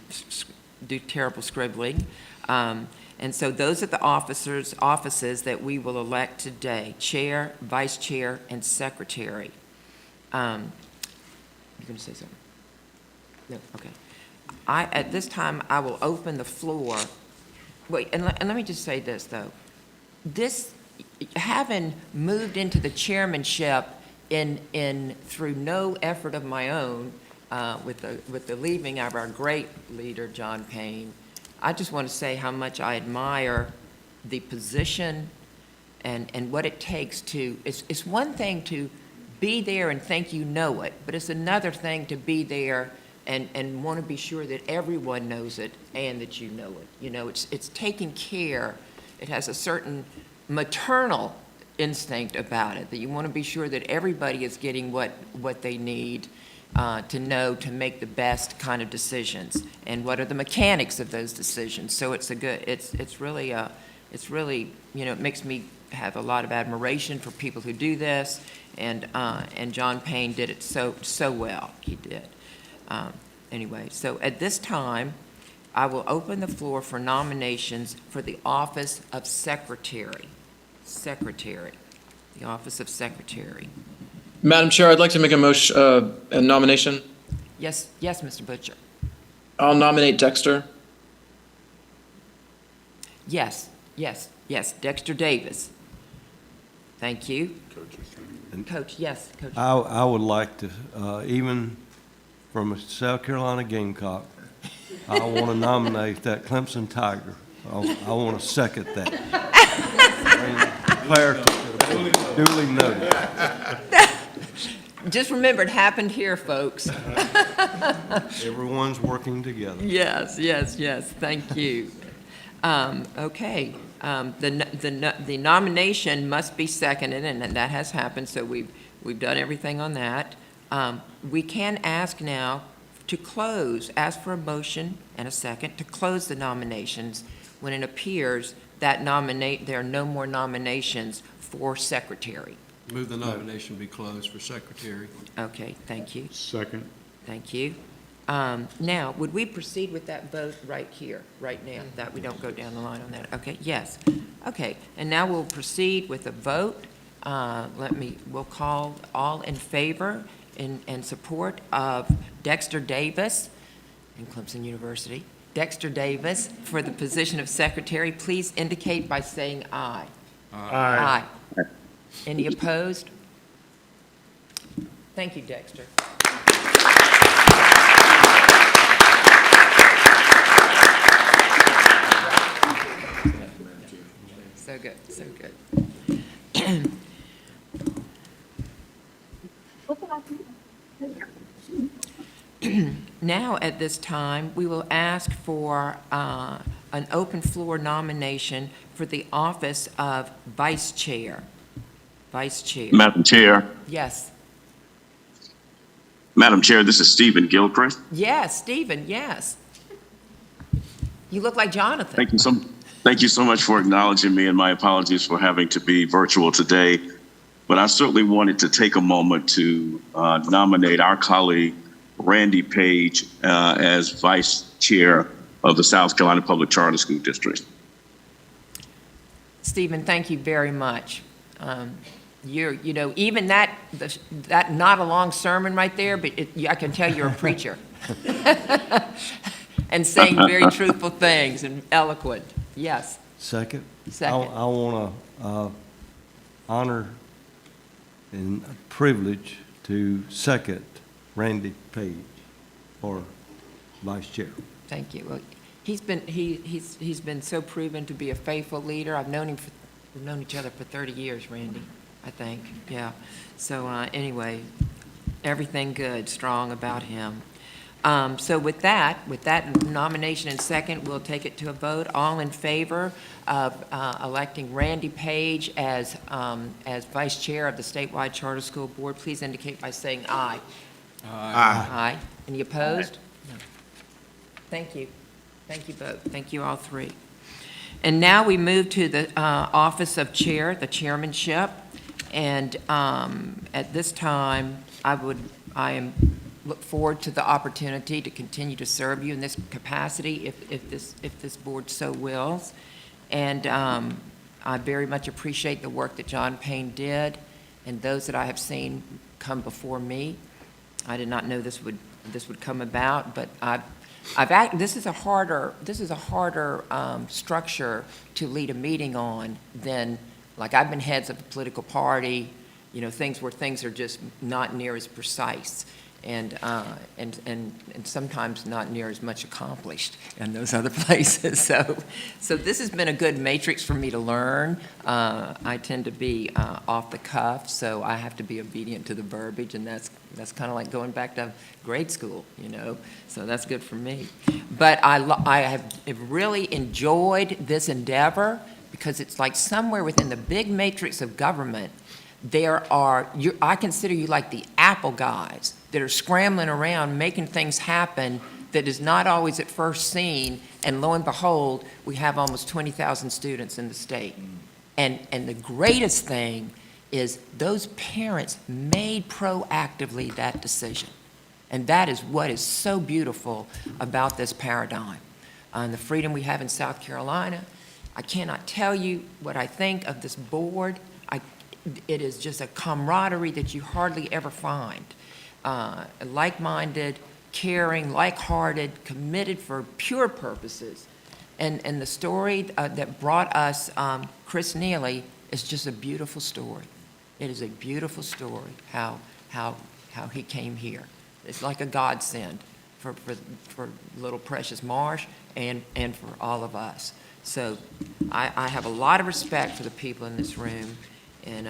do terrible scribbling. And so those are the offices that we will elect today: chair, vice chair, and secretary. You're going to say something? No? Okay. At this time, I will open the floor. Wait, and let me just say this, though. Having moved into the chairmanship through no effort of my own, with the leaving of our great leader, John Payne, I just want to say how much I admire the position and what it takes to, it's one thing to be there and think you know it, but it's another thing to be there and want to be sure that everyone knows it and that you know it. You know, it's taking care. It has a certain maternal instinct about it, that you want to be sure that everybody is getting what they need to know to make the best kind of decisions, and what are the mechanics of those decisions. So it's really, it makes me have a lot of admiration for people who do this, and John Payne did it so well. He did. Anyway, so at this time, I will open the floor for nominations for the office of secretary. The office of secretary. Madam Chair, I'd like to make a nomination. Yes, Mr. Butcher. I'll nominate Dexter. Yes, Dexter Davis. Thank you. Coach, yes, Coach. I would like to, even from a South Carolina Gamecock, I want to nominate that Clemson Tiger. I want to second that. Duly noted. Just remember, it happened here, folks. Everyone's working together. Yes, thank you. Okay, the nomination must be seconded, and that has happened, so we've done everything on that. We can ask now to ask for a motion and a second to close the nominations when it appears that there are no more nominations for secretary. Move the nomination be closed for secretary. Okay, thank you. Second. Thank you. Now, would we proceed with that vote right here, right now, that we don't go down the line on that? Okay, yes. Okay, and now we'll proceed with a vote. We'll call all in favor and support of Dexter Davis in Clemson University. Dexter Davis for the position of secretary, please indicate by saying aye. Aye. Any opposed? Thank you, Dexter. good, so good. Now, at this time, we will ask for an open floor nomination for the office of Vice Chair. Vice Chair. Madam Chair, Yes. Madam Chair, this is Stephen Gilchrist. Yes, Stephen, yes. You look like Jonathan. Thank you so much for acknowledging me, and my apologies for having to be virtual today. But I certainly wanted to take a moment to nominate our colleague, Randy Page, as Vice Chair of the South Carolina Public Charter School District. Stephen, thank you very much. You know, even that not a long sermon right there, but I can tell you're a preacher. And saying very truthful things and eloquent. Yes. Second? Second. I want to honor and a privilege to second Randy Page for Vice Chair. Thank you. Well, he's been so proven to be a faithful leader. We've known each other for 30 years, Randy, I think. Yeah. So anyway, everything good, strong about him. So with that nomination and second, we'll take it to a vote. All in favor of electing Randy Page as Vice Chair of the Statewide Charter School Board, please indicate by saying aye. Aye. Aye. Any opposed? No. Thank you. Thank you both. Thank you all three. And now we move to the office of Chair, the chairmanship. And at this time, I look forward to the opportunity to continue to serve you in this capacity if this board so wills. And I very much appreciate the work that John Payne did and those that I have seen come before me. I did not know this would come about, but this is a harder structure to lead a meeting on than, like, I've been heads of a political party, you know, things where things are just not near as precise and sometimes not near as much accomplished in those other places. So this has been a good matrix for me to learn. I tend to be off the cuff, so I have to be obedient to the verbiage, and that's kind of like going back to grade school, you know. So that's good for me. But I have really enjoyed this endeavor because it's like somewhere within the big matrix of government, I consider you like the Apple guys that are scrambling around making things happen that is not always at first seen, and lo and behold, we have almost 20,000 students in the state. And the greatest thing is those parents made proactively that decision. And that is what is so beautiful about this paradigm. And the freedom we have in South Carolina, I cannot tell you what I think of this board. It is just a camaraderie that you hardly ever find. Like-minded, caring, like-hearted, committed for pure purposes. And the story that brought us Chris Neely is just a beautiful story. It is a beautiful story how he came here. It's like a godsend for little precious Marsh and for all of us. So I have a lot of respect for the people in this room, and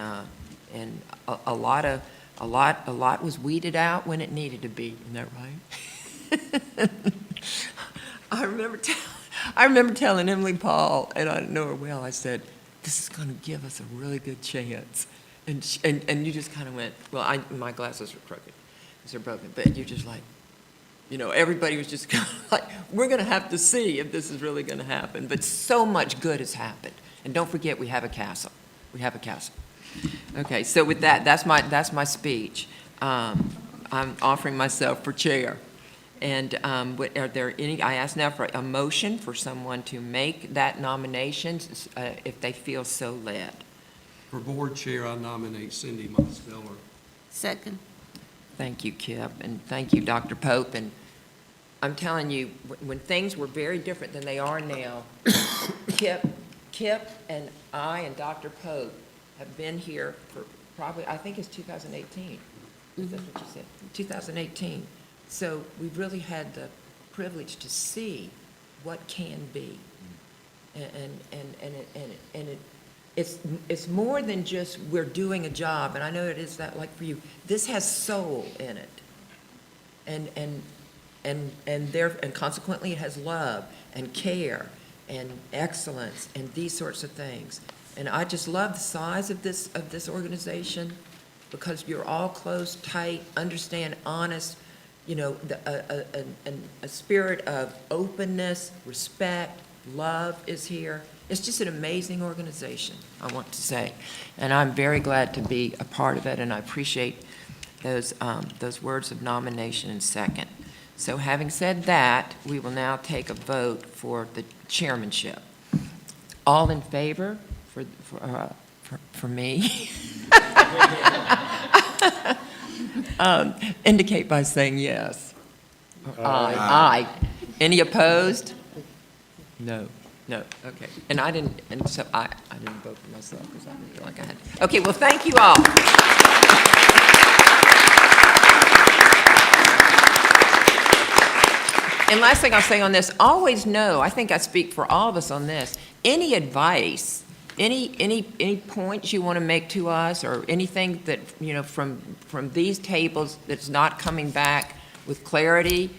a lot was weeded out when it needed to be. Isn't that right? I remember telling Emily Paul, and I know her well. I said, "This is going to give us a really good chance," and you just kind of went, "Well, my glasses are crooked, because they're broken," but you're just like, you know, everybody was just kind of like, "We're going to have to see if this is really going to happen." But so much good has happened, and don't forget, we have a castle. We have a castle. Okay, so with that, that's my speech. I'm offering myself for chair. And are there any, I ask now for a motion for someone to make that nomination if they feel so led. For board chair, I nominate Cindy Mosteller. Second. Thank you, Kip, and thank you, Dr. Pope. And I'm telling you, when things were very different than they are now, Kip and I and Dr. Pope have been here for probably, I think it's 2018. Is that what you said? 2018. So we've really had the privilege to see what can be. And it's more than just we're doing a job, and I know it is that like for you. This has soul in it. And consequently it has love and care and excellence and these sorts of things. And I just love the size of this organization, because you're all close, tight, understand, honest, you know, a spirit of openness, respect, love is here. It's just an amazing organization, I want to say. And I'm very glad to be a part of it, and I appreciate those words of nomination and second. So having said that, we will now take a vote for the chairmanship. All in favor for me? Indicate by saying yes. Aye. Any opposed? No. Okay. And so I didn't vote for myself because I didn't feel like I had to. Okay, well, thank you all. And last thing I'll say on this, always know, I think I speak for all of us on this, any advice, any points you want to make to us, or anything that, you know, from these tables that's not coming back with clarity,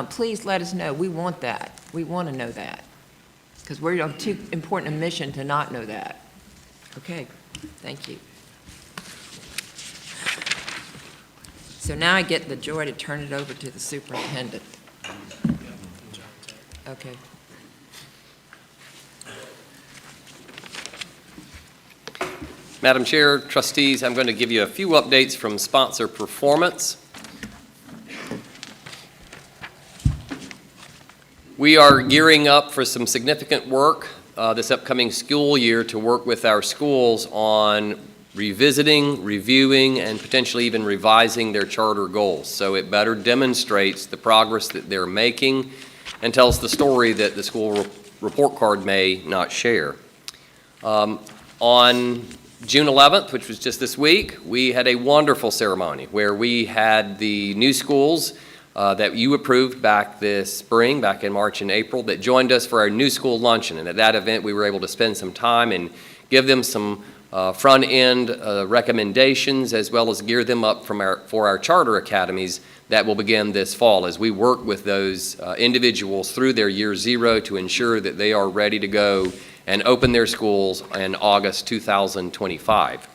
please let us know. We want that. We want to know that, because we're on too important a mission to not know that. Okay, thank you. So now I get the joy to turn it over to the superintendent. Okay. Madam Chair, trustees, I'm going to give you a few updates from sponsor performance. We are gearing up for some significant work this upcoming school year to work with our schools on revisiting, reviewing, and potentially even revising their charter goals. So it better demonstrates the progress that they're making and tells the story that the school report card may not share. On June 11th, which was just this week, we had a wonderful ceremony where we had the new schools that you approved back this spring, back in March and April, that joined us for our new school luncheon. And at that event, we were able to spend some time and give them some front-end recommendations, as well as gear them up for our charter academies that will begin this fall as we work with those individuals through their year zero to ensure that they are ready to go and open their schools in August 2025.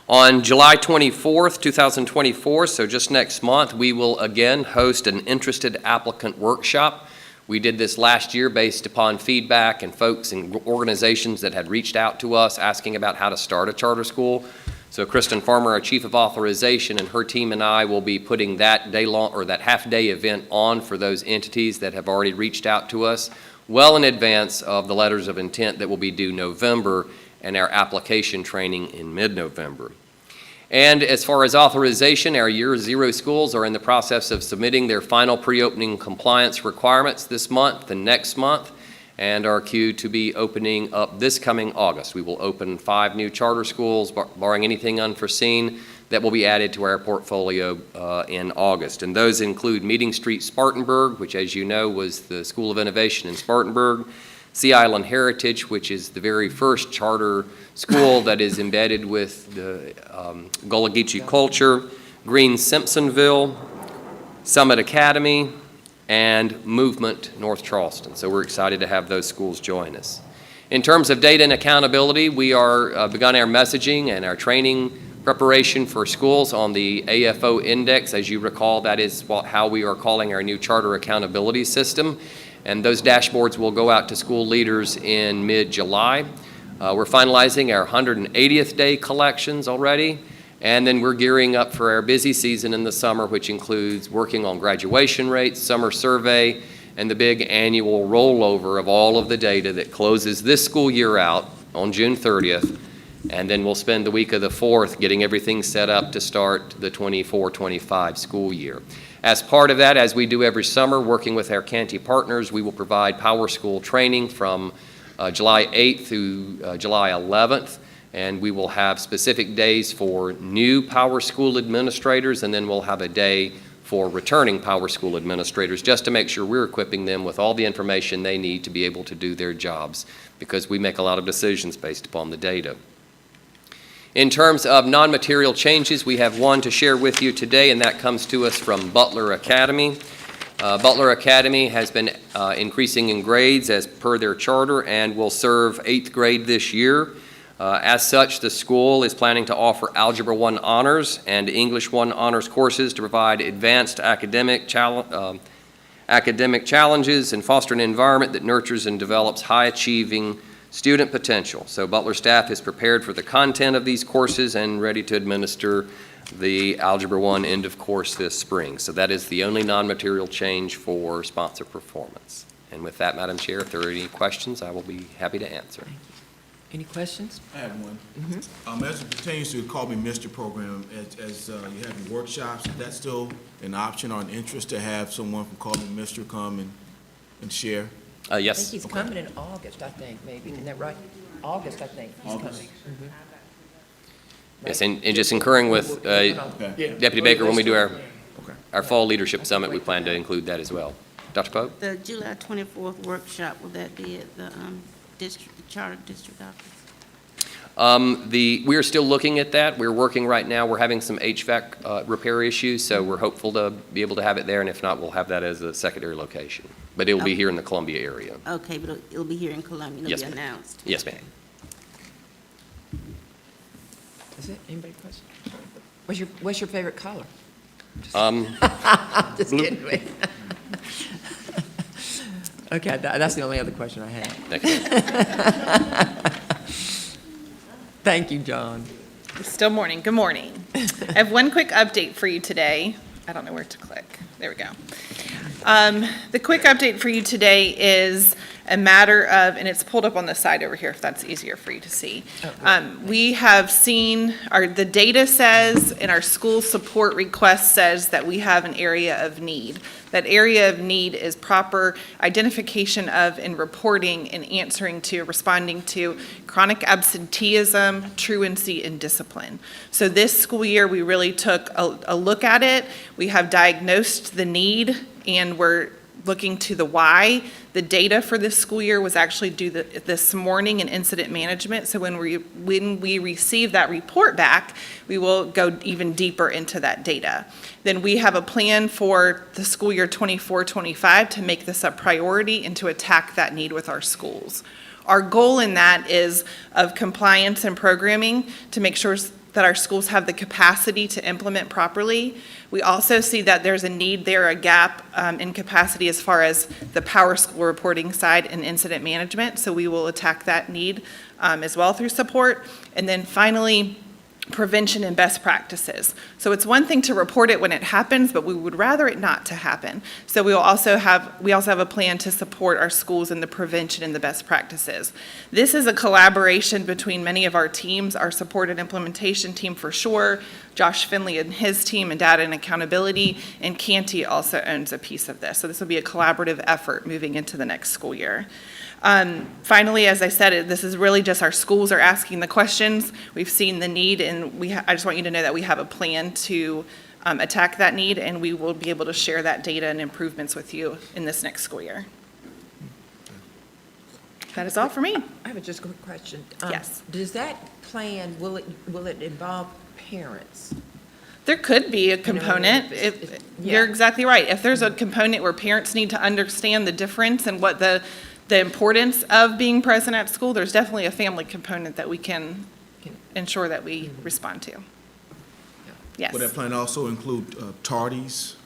On July 24th, 2024, so just next month, we will again host an interested applicant workshop. We did this last year based upon feedback and folks and organizations that had reached out to us asking about how to start a charter school. So Kristen Farmer, our Chief of Authorization, and her team and I will be putting that day-long or that half-day event on for those entities that have already reached out to us well in advance of the letters of intent that will be due November and our application training in mid-November. And as far as authorization, our year zero schools are in the process of submitting their final pre-opening compliance requirements this month and next month, and are queued to be opening up this coming August. We will open 5 new charter schools, barring anything unforeseen, that will be added to our portfolio in August. And those include Meeting Street Spartanburg, which, as you know, was the School of Innovation in Spartanburg, Sea Island Heritage, which is the very first charter school that is embedded with the Gullah Geechee culture, Green Simpsonville, Summit Academy, and Movement North Charleston. So we're excited to have those schools join us. In terms of data and accountability, we are begun our messaging and our training preparation for schools on the AFO index. As you recall, that is how we are calling our new charter accountability system. And those dashboards will go out to school leaders in mid-July. We're finalizing our 180th day collections already. And then we're gearing up for our busy season in the summer, which includes working on graduation rates, summer survey, and the big annual rollover of all of the data that closes this school year out on June 30th. And then we'll spend the week of the 4th getting everything set up to start the 24-25 school year. As part of that, as we do every summer, working with our Canty partners, we will provide Power School training from July 8th through July 11th. And we will have specific days for new Power School administrators, and then we'll have a day for returning Power School administrators, just to make sure we're equipping them with all the information they need to be able to do their jobs, because we make a lot of decisions based upon the data. In terms of non-material changes, we have one to share with you today, and that comes to us from Butler Academy. Butler Academy has been increasing in grades as per their charter and will serve 8th grade this year. As such, the school is planning to offer Algebra 1 Honors and English 1 Honors courses to provide advanced academic challenges and foster an environment that nurtures and develops high-achieving student potential. So Butler staff is prepared for the content of these courses and ready to administer the Algebra 1 end of course this spring. So that is the only non-material change for sponsor performance. And with that, Madam Chair, if there are any questions, I will be happy to answer. Any questions? I have one. As it pertains to the Call Me Mr. program, as you have your workshops, is that still an option or an interest to have someone from Call Me Mr. come and share? I think Yes. he's coming in August, I think, maybe. Isn't that right? August, I think. He's coming. Yes, and just concurring with Deputy Baker, when we do our fall leadership summit, we plan to include that as well. Dr. Pope? The July 24th workshop, will that be at the district, the charter district office? We are still looking at that. We're working right now. We're having some HVAC repair issues, so we're hopeful to be able to have it there, and if not, we'll have that as a secondary location. But it will be here in the Columbia area. Okay, but it'll be here in Columbia, Yes, it'll be ma'am. announced. Yes, ma'am. Is it? Anybody question? What's your favorite color? Just Blue. kidding with you. Okay, that's the only other question I have. Thank you. Thank you, John. It's still morning. Good morning. I have one quick update for you today. I don't know where to click. There we go. The quick update for you today is a matter of, and it's pulled up on the side over here if that's easier for you to see. We have seen, the data says, and our school support request says that we have an area of need. That area of need is proper identification of and reporting and answering to, responding to chronic absenteeism, truancy, and discipline. So this school year, we really took a look at it. We have diagnosed the need, and we're looking to the why. The data for this school year was actually due this morning in incident management. So when we receive that report back, we will go even deeper into that data. Then we have a plan for the school year 24-25 to make this a priority and to attack that need with our schools. Our goal in that is of compliance and programming to make sure that our schools have the capacity to implement properly. We also see that there's a need there, a gap in capacity as far as the Power School reporting side and incident management. So we will attack that need as well through support. And then finally, prevention and best practices. So it's one thing to report it when it happens, but we would rather it not to happen. So we also have a plan to support our schools in the prevention and the best practices. This is a collaboration between many of our teams, our support and implementation team for sure, Josh Finley and his team, and data and accountability, and Canty also owns a piece of this. So this will be a collaborative effort moving into the next school year. Finally, as I said, this is really just our schools are asking the questions. We've seen the need, and I just want you to know that we have a plan to attack that need, and we will be able to share that data and improvements with you in this next school year. That is all for me. I have just a quick question. Yes. Does that plan, will it involve parents? There could be a component. You're exactly right. If there's a component where parents need to understand the difference and what the importance of being present at school, there's definitely a family component that we can ensure that we respond to. Yes. Would that plan also include tardies?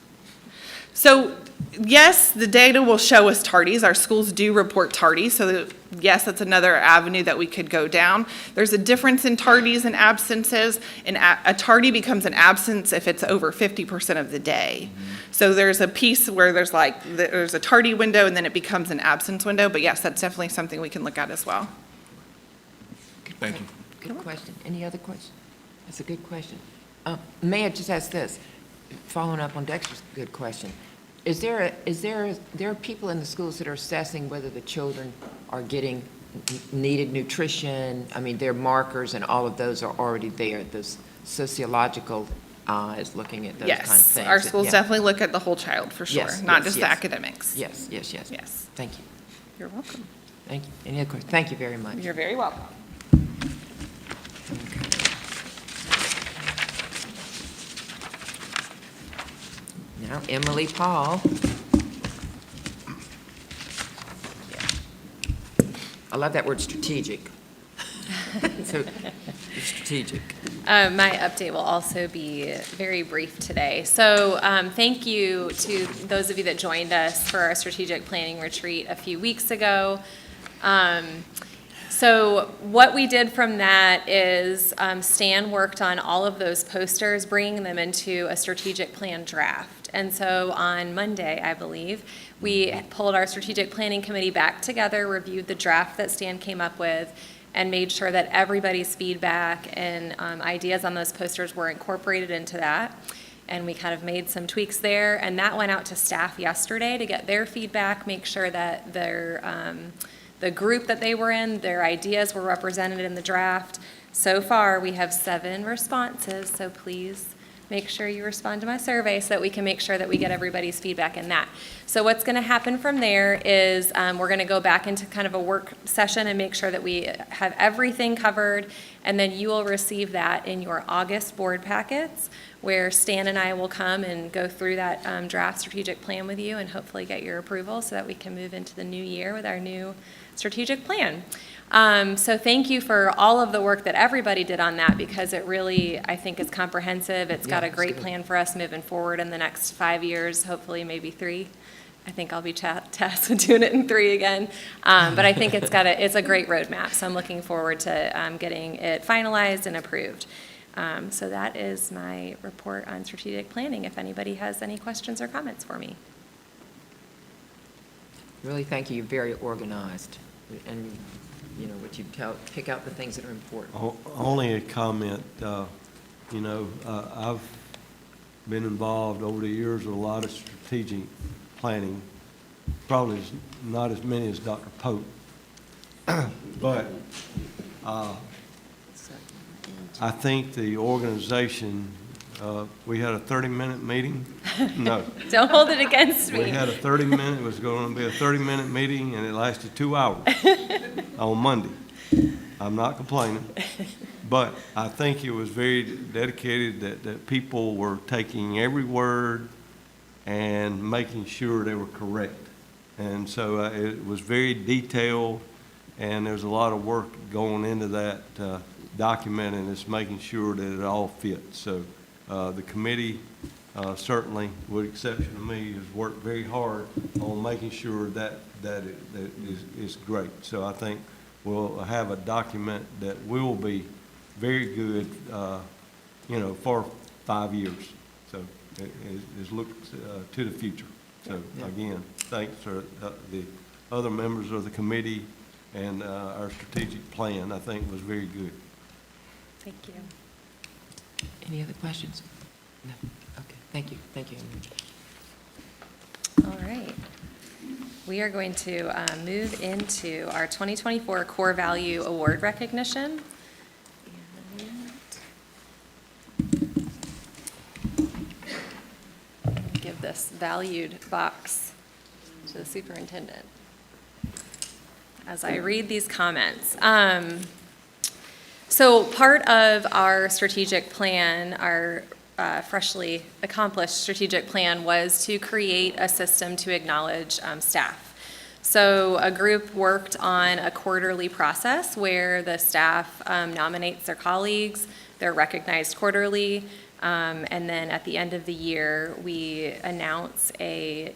So, yes, the data will show us tardies. Our schools do report tardies, so yes, that's another avenue that we could go down. There's a difference in tardies and absences, and a tardy becomes an absence if it's over 50% of the day. So there's a piece where there's a tardy window, and then it becomes an absence window, but yes, that's definitely something we can look at as well. Thank you. Good question. Any other question? That's a good question. May I just ask this, following up on Dexter's good question. There are people in the schools that are assessing whether the children are getting needed nutrition? I mean, their markers and all of those are already there, those sociological eyes looking at those kind of Yes, things. our schools Yeah. definitely look at the whole child, for sure, Yes, not yes, just the yes. academics. Yes, yes, yes. Yes. Thank you. You're welcome. Thank you. Any other questions? Thank you very much. You're very welcome. Now, Emily Paul. I love that word strategic. So, strategic. My update will also be very brief today. So thank you to those of you that joined us for our strategic planning retreat a few weeks ago. So what we did from that is Stan worked on all of those posters, bringing them into a strategic plan draft. And so on Monday, I believe, we pulled our strategic planning committee back together, reviewed the draft that Stan came up with, and made sure that everybody's feedback and ideas on those posters were incorporated into that. And we kind of made some tweaks there, and that went out to staff yesterday to get their feedback, make sure that the group that they were in, their ideas were represented in the draft. So far, we have 7 responses, so please make sure you respond to my survey so that we can make sure that we get everybody's feedback in that. So what's going to happen from there is we're going to go back into kind of a work session and make sure that we have everything covered, and then you will receive that in your August board packets, where Stan and I will come and go through that draft strategic plan with you and hopefully get your approval so that we can move into the new year with our new strategic plan. So thank you for all of the work that everybody did on that, because it really, I think, is comprehensive. It's got a great plan for us moving forward in the next 5 years, hopefully maybe 3. I think I'll be tasked with doing it in 3 again. But I think it's a great roadmap, so I'm looking forward to getting it finalized and approved. So that is my report on strategic planning, if anybody has any questions or comments for me. Really, thank you. You're very organized. And, you know, what you pick out the things that are important. Only a comment, I've been involved over the years with a lot of strategic planning, probably not as many as Dr. Pope. But I think the organization, we had a 30-minute meeting. No. Don't hold it against me. We had a 30-minute, it was going to be a 30-minute meeting, and it lasted 2 hours on Monday. I'm not complaining, but I think it was very dedicated that people were taking every word and making sure they were correct. And so it was very detailed, and there's a lot of work going into that document, and it's making sure that it all fits. So the committee, certainly, with exception of me, has worked very hard on making sure that it is great. So I think we'll have a document that will be very good, for 5 years. So it looks to the future. So again, thanks for the other members of the committee, and our strategic plan, I think, was very good. Thank you. Any other questions? No? Okay, thank you. Thank you. All right. We are going to move into our 2024 Core Value Award recognition. And give this valued box to the superintendent as I read these comments. So part of our strategic plan, our freshly accomplished strategic plan, was to create a system to acknowledge staff. So a group worked on a quarterly process where the staff nominates their colleagues, they're recognized quarterly, and then at the end of the year, we announce a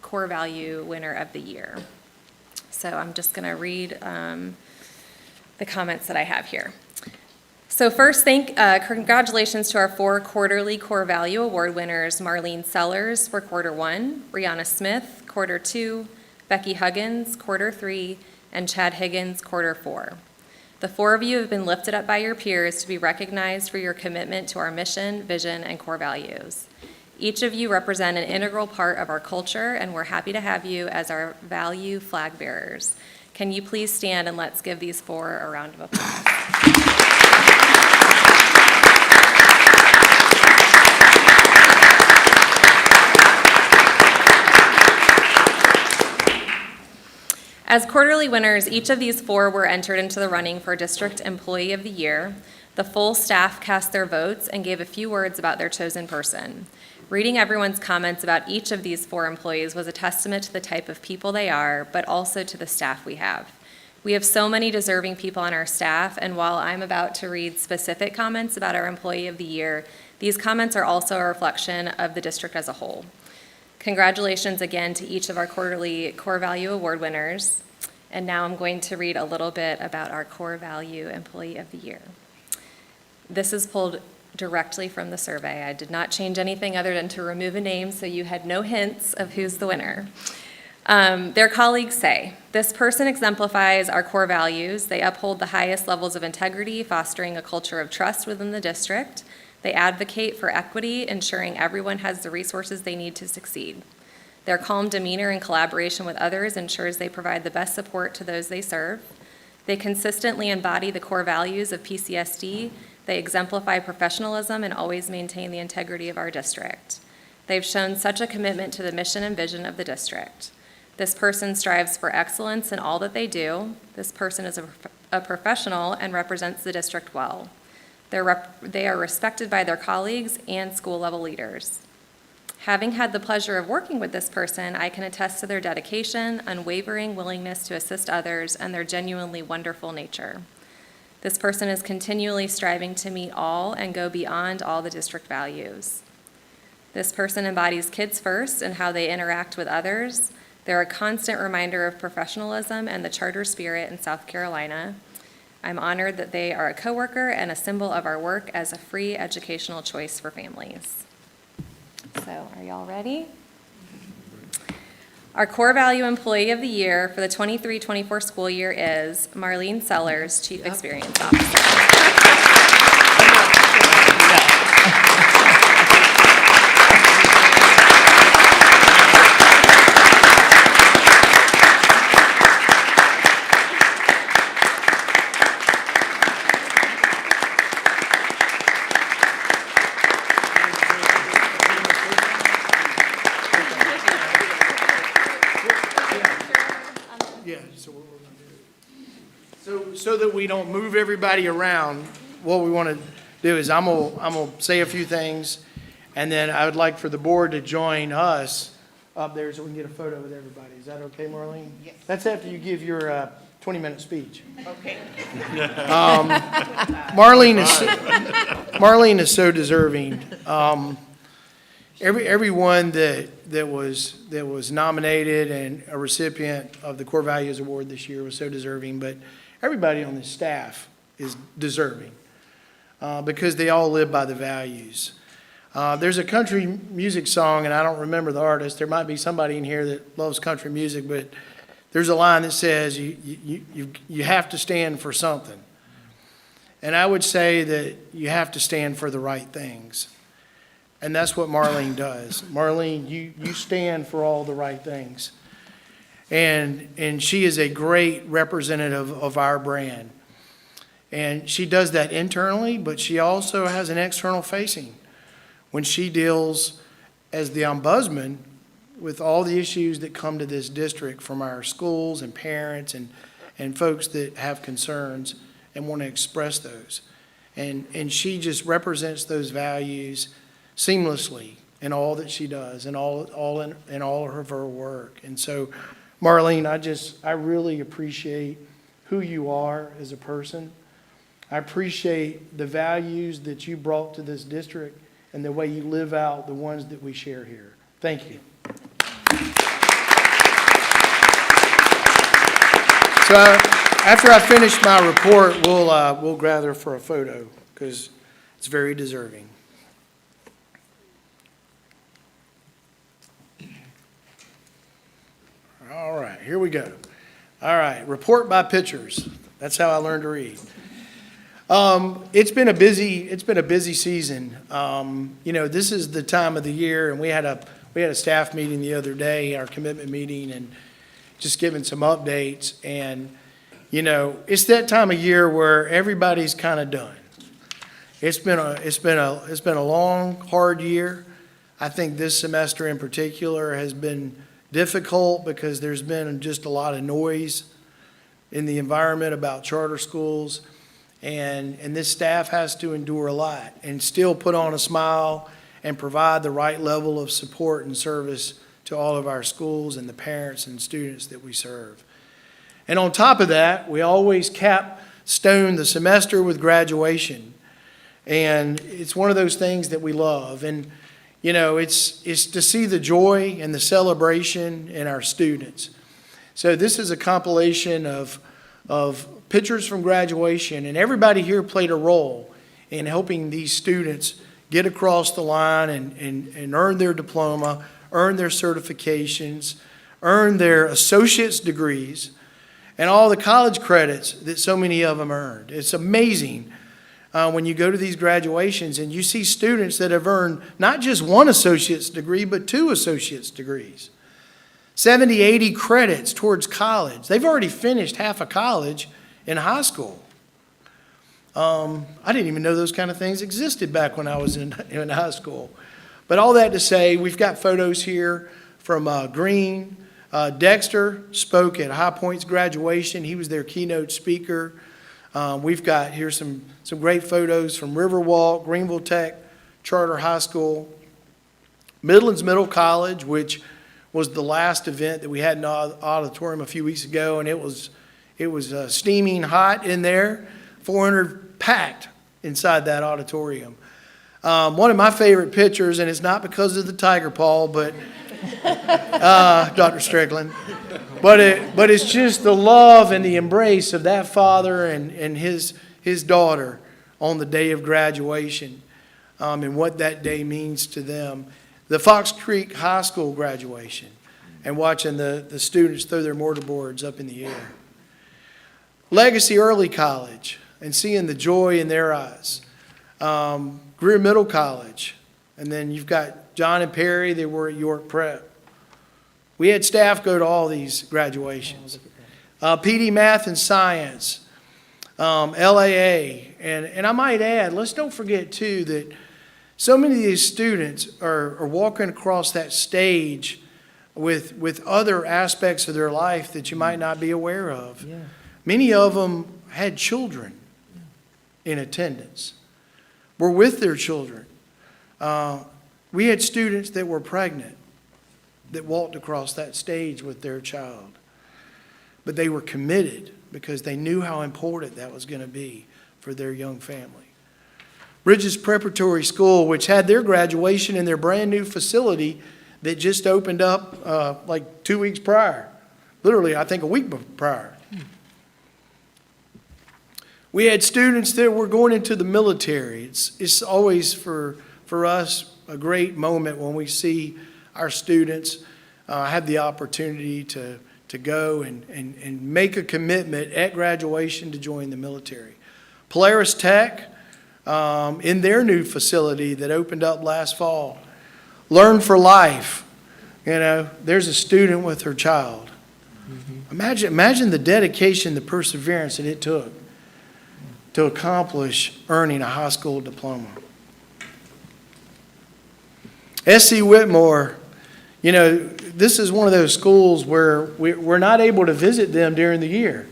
core value winner of the year. So I'm just going to read the comments that I have here. So first, congratulations to our 4 quarterly Core Value Award winners: Marlene Sellers for quarter 1, Brianna Smith, quarter 2, Becky Huggins, quarter 3, and Chad Higgins, quarter 4. The 4 of you have been lifted up by your peers to be recognized for your commitment to our mission, vision, and core values. Each of you represent an integral part of our culture, and we're happy to have you as our value flag bearers. Can you please stand, and let's give these 4 a round of applause. As quarterly winners, each of these 4 were entered into the running for District Employee of the Year. The full staff cast their votes and gave a few words about their chosen person. Reading everyone's comments about each of these 4 employees was a testament to the type of people they are, but also to the staff we have. We have so many deserving people on our staff, and while I'm about to read specific comments about our Employee of the Year, these comments are also a reflection of the district as a whole. Congratulations again to each of our quarterly Core Value Award winners. And now I'm going to read a little bit about our Core Value Employee of the Year. This is pulled directly from the survey. I did not change anything other than to remove a name, so you had no hints of who's the winner. Their colleagues say, this person exemplifies our core values. They uphold the highest levels of integrity, fostering a culture of trust within the district. They advocate for equity, ensuring everyone has the resources they need to succeed. Their calm demeanor and collaboration with others ensures they provide the best support to those they serve. They consistently embody the core values of PCSD. They exemplify professionalism and always maintain the integrity of our district. They've shown such a commitment to the mission and vision of the district. This person strives for excellence in all that they do. This person is a professional and represents the district well. They are respected by their colleagues and school-level leaders. Having had the pleasure of working with this person, I can attest to their dedication, unwavering willingness to assist others, and their genuinely wonderful nature. This person is continually striving to meet all and go beyond all the district values. This person embodies kids first in how they interact with others. They're a constant reminder of professionalism and the charter spirit in South Carolina. I'm honored that they are a coworker and a symbol of our work as a free educational choice for families. So, are y'all ready? Our Core Value Employee of the Year for the 23-24 school year is Marlene Sellers, Chief Experience Officer. Yeah, so what we're gonna do. So that we don't move everybody around, what we want to do is I'm gonna say a few things, and then I would like for the board to join us up there so we can get a photo with everybody. Is that okay, Marlene? Yes. That's after you give your 20-minute speech. Okay. Marlene is so deserving. Everyone that was nominated and a recipient of the Core Values Award this year was so deserving, but everybody on the staff is deserving because they all live by the values. There's a country music song, and I don't remember the artist. There might be somebody in here that loves country music, but there's a line that says you have to stand for something. And I would say that you have to stand for the right things. And that's what Marlene does. Marlene, you stand for all the right things. And she is a great representative of our brand. And she does that internally, but she also has an external facing. When she deals as the ombudsman with all the issues that come to this district from our schools and parents and folks that have concerns and want to express those. And she just represents those values seamlessly in all that she does and all of her work. And so, Marlene, I really appreciate who you are as a person. I appreciate the values that you brought to this district and the way you live out the ones that we share here. Thank you. So after I finish my report, we'll gather for a photo because it's very deserving. All right, here we go. All right, report by pictures. That's how I learned to read. It's been a busy season. This is the time of the year, and we had a staff meeting the other day, our commitment meeting, and just giving some updates. And it's that time of year where everybody's kind of done. It's been a long, hard year. I think this semester in particular has been difficult because there's been just a lot of noise in the environment about charter schools. And this staff has to endure a lot and still put on a smile and provide the right level of support and service to all of our schools and the parents and students that we serve. And on top of that, we always capstone the semester with graduation. And it's one of those things that we love. And, you know, it's to see the joy and the celebration in our students. So this is a compilation of pictures from graduation, and everybody here played a role in helping these students get across the line and earn their diploma, earn their certifications, earn their associate's degrees, and all the college credits that so many of them earned. It's amazing when you go to these graduations and you see students that have earned not just one associate's degree, but 2 associate's degrees. 70, 80 credits towards college. They've already finished half of college in high school. I didn't even know those kind of things existed back when I was in high school. But all that to say, we've got photos here from Green. Dexter spoke at High Point's graduation. He was their keynote speaker. We've got here some great photos from Riverwalk, Greenville Tech Charter High School, Midlands Middle College, which was the last event that we had in the auditorium a few weeks ago, and it was steaming hot in there, 400 packed inside that auditorium. One of my favorite pictures, and it's not because of the tiger paw, but Dr. Strickland, but it's just the love and the embrace of that father and his daughter on the day of graduation, and what that day means to them. The Fox Creek High School graduation, and watching the students throw their mortarboards up in the air. Legacy Early College, and seeing the joy in their eyes. Greer Middle College, and then you've got John and Perry, they were at York Prep. We had staff go to all these graduations. PD Math and Science, LAA, and I might add, let's don't forget too that so many of these students are walking across that stage with other aspects of their life that you might not be aware of. Yeah. Many of them had children in attendance, were with their children. We had students that were pregnant that walked across that stage with their child. But they were committed because they knew how important that was going to be for their young family. Bridges Preparatory School, which had their graduation in their brand new facility that just opened up like 2 weeks prior. Literally, I think a week prior. We had students that were going into the military. It's always for us a great moment when we see our students have the opportunity to go and make a commitment at graduation to join the military. Polaris Tech, in their new facility that opened up last fall. Learn for Life. You know, there's a student with her child. Imagine the dedication, the perseverance that it took to accomplish earning a high school diploma. S.C. Whitmore, you know, this is one of those schools where we're not able to visit them during the year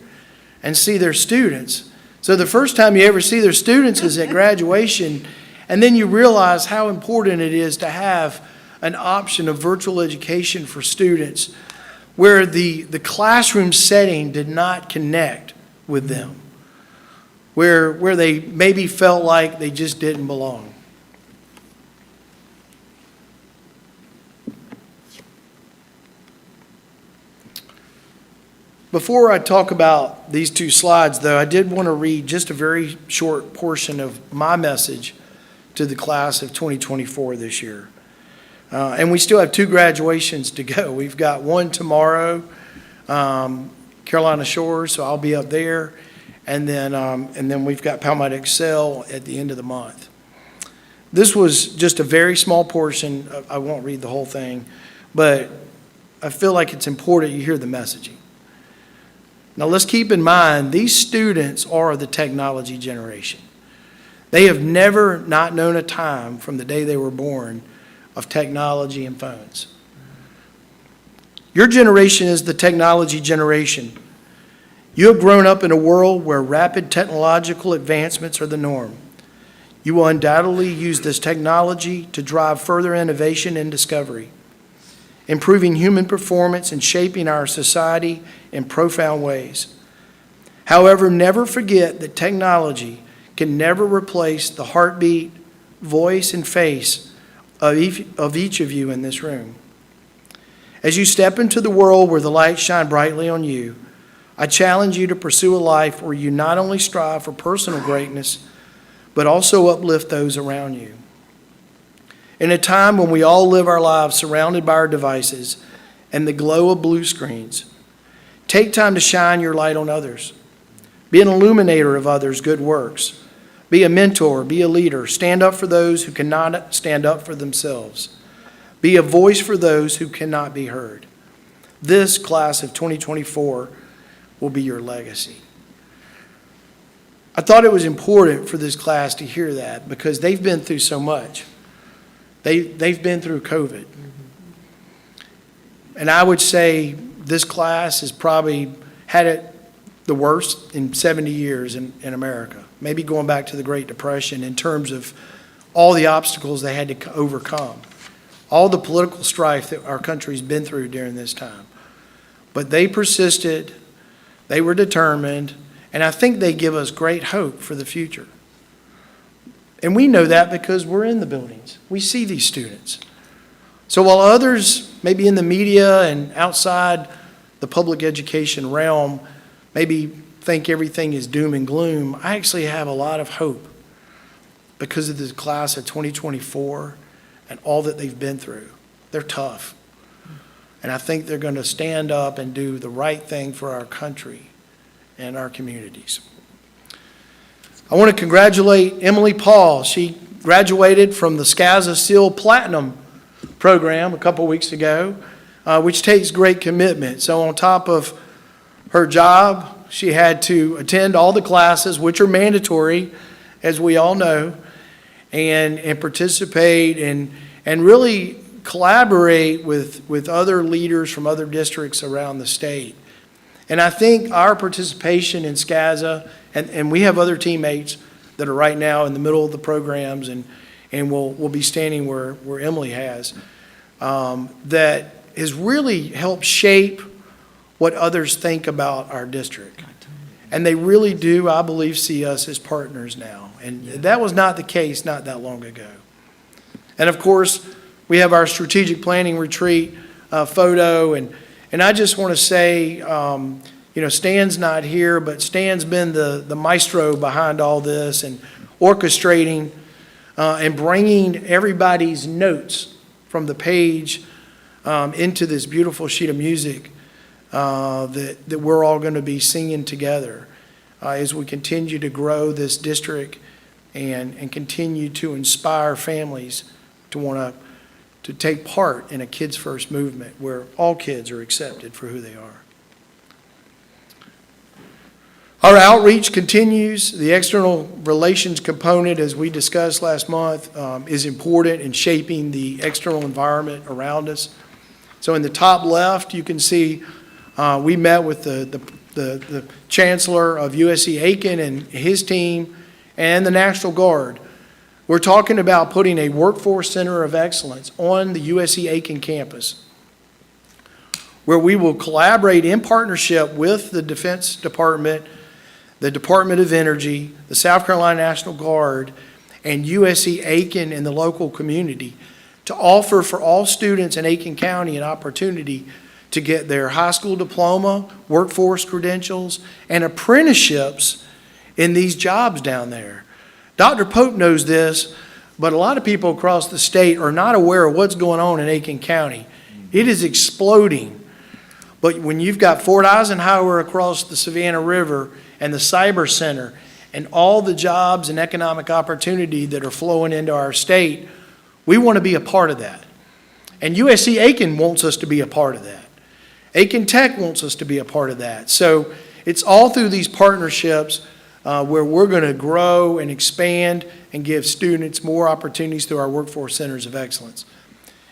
and see their students. So the first time you ever see their students is at graduation, and then you realize how important it is to have an option of virtual education for students where the classroom setting did not connect with them, where they maybe felt like they just didn't belong. Before I talk about these two slides, though, I did want to read just a very short portion of my message to the class of 2024 this year. And we still have 2 graduations to go. We've got one tomorrow, Carolina Shores, so I'll be up there. And then we've got Palmetto Excel at the end of the month. This was just a very small portion. I won't read the whole thing, but I feel like it's important you hear the messaging. Now let's keep in mind, these students are the technology generation. They have never not known a time from the day they were born of technology and phones. Your generation is the technology generation. You have grown up in a world where rapid technological advancements are the norm. You will undoubtedly use this technology to drive further innovation and discovery, improving human performance and shaping our society in profound ways. However, never forget that technology can never replace the heartbeat, voice, and face of each of you in this room. As you step into the world where the lights shine brightly on you, I challenge you to pursue a life where you not only strive for personal greatness, but also uplift those around you. In a time when we all live our lives surrounded by our devices and the glow of blue screens, take time to shine your light on others. Be an illuminator of others' good works. Be a mentor, be a leader. Stand up for those who cannot stand up for themselves. Be a voice for those who cannot be heard. This class of 2024 will be your legacy. I thought it was important for this class to hear that because they've been through so much. They've been through COVID. And I would say this class has probably had it the worst in 70 years in America, maybe going back to the Great Depression in terms of all the obstacles they had to overcome, all the political strife that our country's been through during this time. But they persisted, they were determined, and I think they give us great hope for the future. And we know that because we're in the buildings. We see these students. So while others, maybe in the media and outside the public education realm, maybe think everything is doom and gloom, I actually have a lot of hope because of this class of 2024 and all that they've been through. They're tough. And I think they're going to stand up and do the right thing for our country and our communities. I want to congratulate Emily Paul. She graduated from the SCASA SEAL Platinum program a couple weeks ago, which takes great commitment. So on top of her job, she had to attend all the classes, which are mandatory, as we all know, and participate and really collaborate with other leaders from other districts around the state. And I think our participation in SCASA, and we have other teammates that are right now in the middle of the programs and will be standing where Emily has, that has really helped shape what others think about our district. And they really do, I believe, see us as partners now. And that was not the case not that long ago. And of course, we have our strategic planning retreat photo. And I just want to say, Stan's not here, but Stan's been the maestro behind all this and orchestrating and bringing everybody's notes from the page into this beautiful sheet of music that we're all going to be singing together as we continue to grow this district and continue to inspire families to want to take part in a Kids First movement where all kids are accepted for who they are. Our outreach continues. The external relations component, as we discussed last month, is important in shaping the external environment around us. So in the top left, you can see we met with the chancellor of USC Aiken and his team and the National Guard. We're talking about putting a workforce center of excellence on the USC Aiken campus, where we will collaborate in partnership with the Defense Department, the Department of Energy, the South Carolina National Guard, and USC Aiken and the local community to offer for all students in Aiken County an opportunity to get their high school diploma, workforce credentials, and apprenticeships in these jobs down there. Dr. Pope knows this, but a lot of people across the state are not aware of what's going on in Aiken County. It is exploding. But when you've got Fort Eisenhower across the Savannah River and the Cyber Center and all the jobs and economic opportunity that are flowing into our state, we want to be a part of that. And USC Aiken wants us to be a part of that. Aiken Tech wants us to be a part of that. So it's all through these partnerships where we're going to grow and expand and give students more opportunities through our workforce centers of excellence.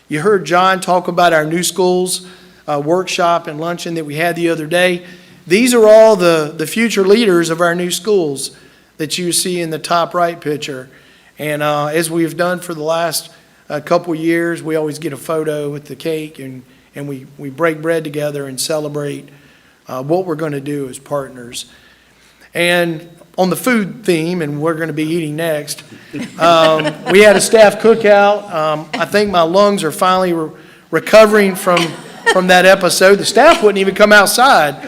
You heard John talk about our new schools workshop and luncheon that we had the other day. These are all the future leaders of our new schools that you see in the top right picture. And as we've done for the last couple years, we always get a photo with the cake, and we break bread together and celebrate what we're going to do as partners. And on the food theme, and we're going to be eating next, we had a staff cookout. I think my lungs are finally recovering from that episode. The staff wouldn't even come outside.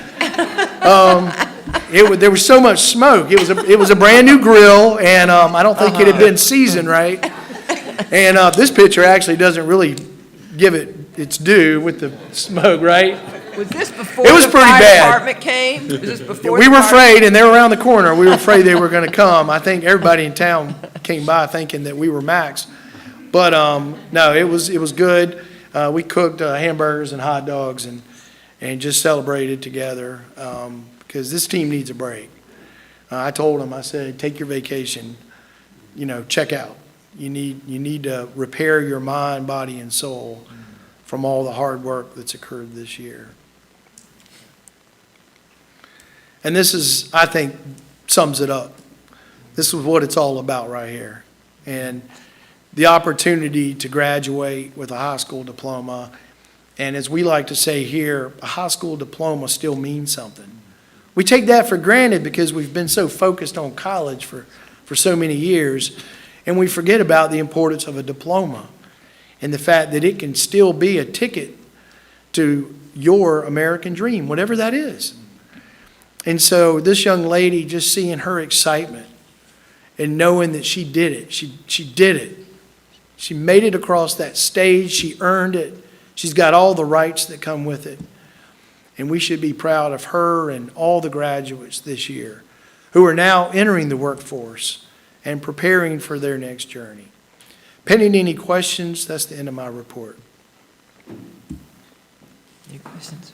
There was so much smoke. It was a brand-new grill, and I don't think it had been seasoned right. And this picture actually doesn't really give it its due with the smoke, right? Was this before It was the pretty fire bad. department came? Was this before We the were fire- afraid, and they were around the corner. We were afraid they were going to come. I think everybody in town came by thinking that we were Max. But no, it was good. We cooked hamburgers and hot dogs and just celebrated together because this team needs a break. I told them, I said, take your vacation, check out. You need to repair your mind, body, and soul from all the hard work that's occurred this year. And this is, I think, sums it up. This is what it's all about right here. And the opportunity to graduate with a high school diploma. And as we like to say here, a high school diploma still means something. We take that for granted because we've been so focused on college for so many years, and we forget about the importance of a diploma and the fact that it can still be a ticket to your American dream, whatever that is. And so this young lady, just seeing her excitement and knowing that she did it, she did it. She made it across that stage, she earned it, she's got all the rights that come with it. And we should be proud of her and all the graduates this year who are now entering the workforce and preparing for their next journey. Pending any questions, that's the end of my report. Any questions?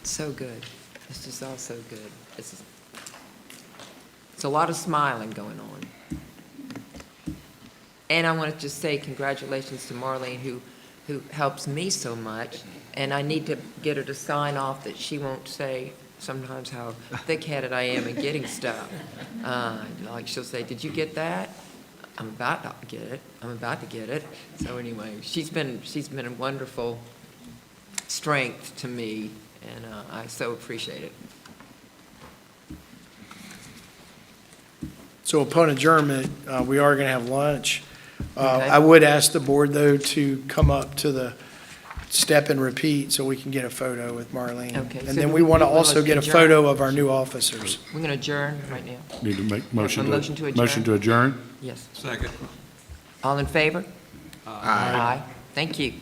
So good. This is all so good. It's a lot of smiling going on. And I want to just say congratulations to Marlene, who helps me so much. And I need to get her to sign off that she won't say sometimes how thick-headed I am in getting stuff. Like she'll say, "Did you get that?" I'm about to get it. I'm about to get it. So anyway, she's been a wonderful strength to me, and I so appreciate it. So upon adjournment, we are going to have lunch. Okay. I would ask the board, though, to come up to the step and repeat so we can get a photo with Marlene. Okay, And so then do we want to we wanna also get a adjourn? photo of our new officers. We're going to adjourn right now. Need to make motion to adjourn? motion to adjourn? Yes. Second. All in favor? Aye. Thank you.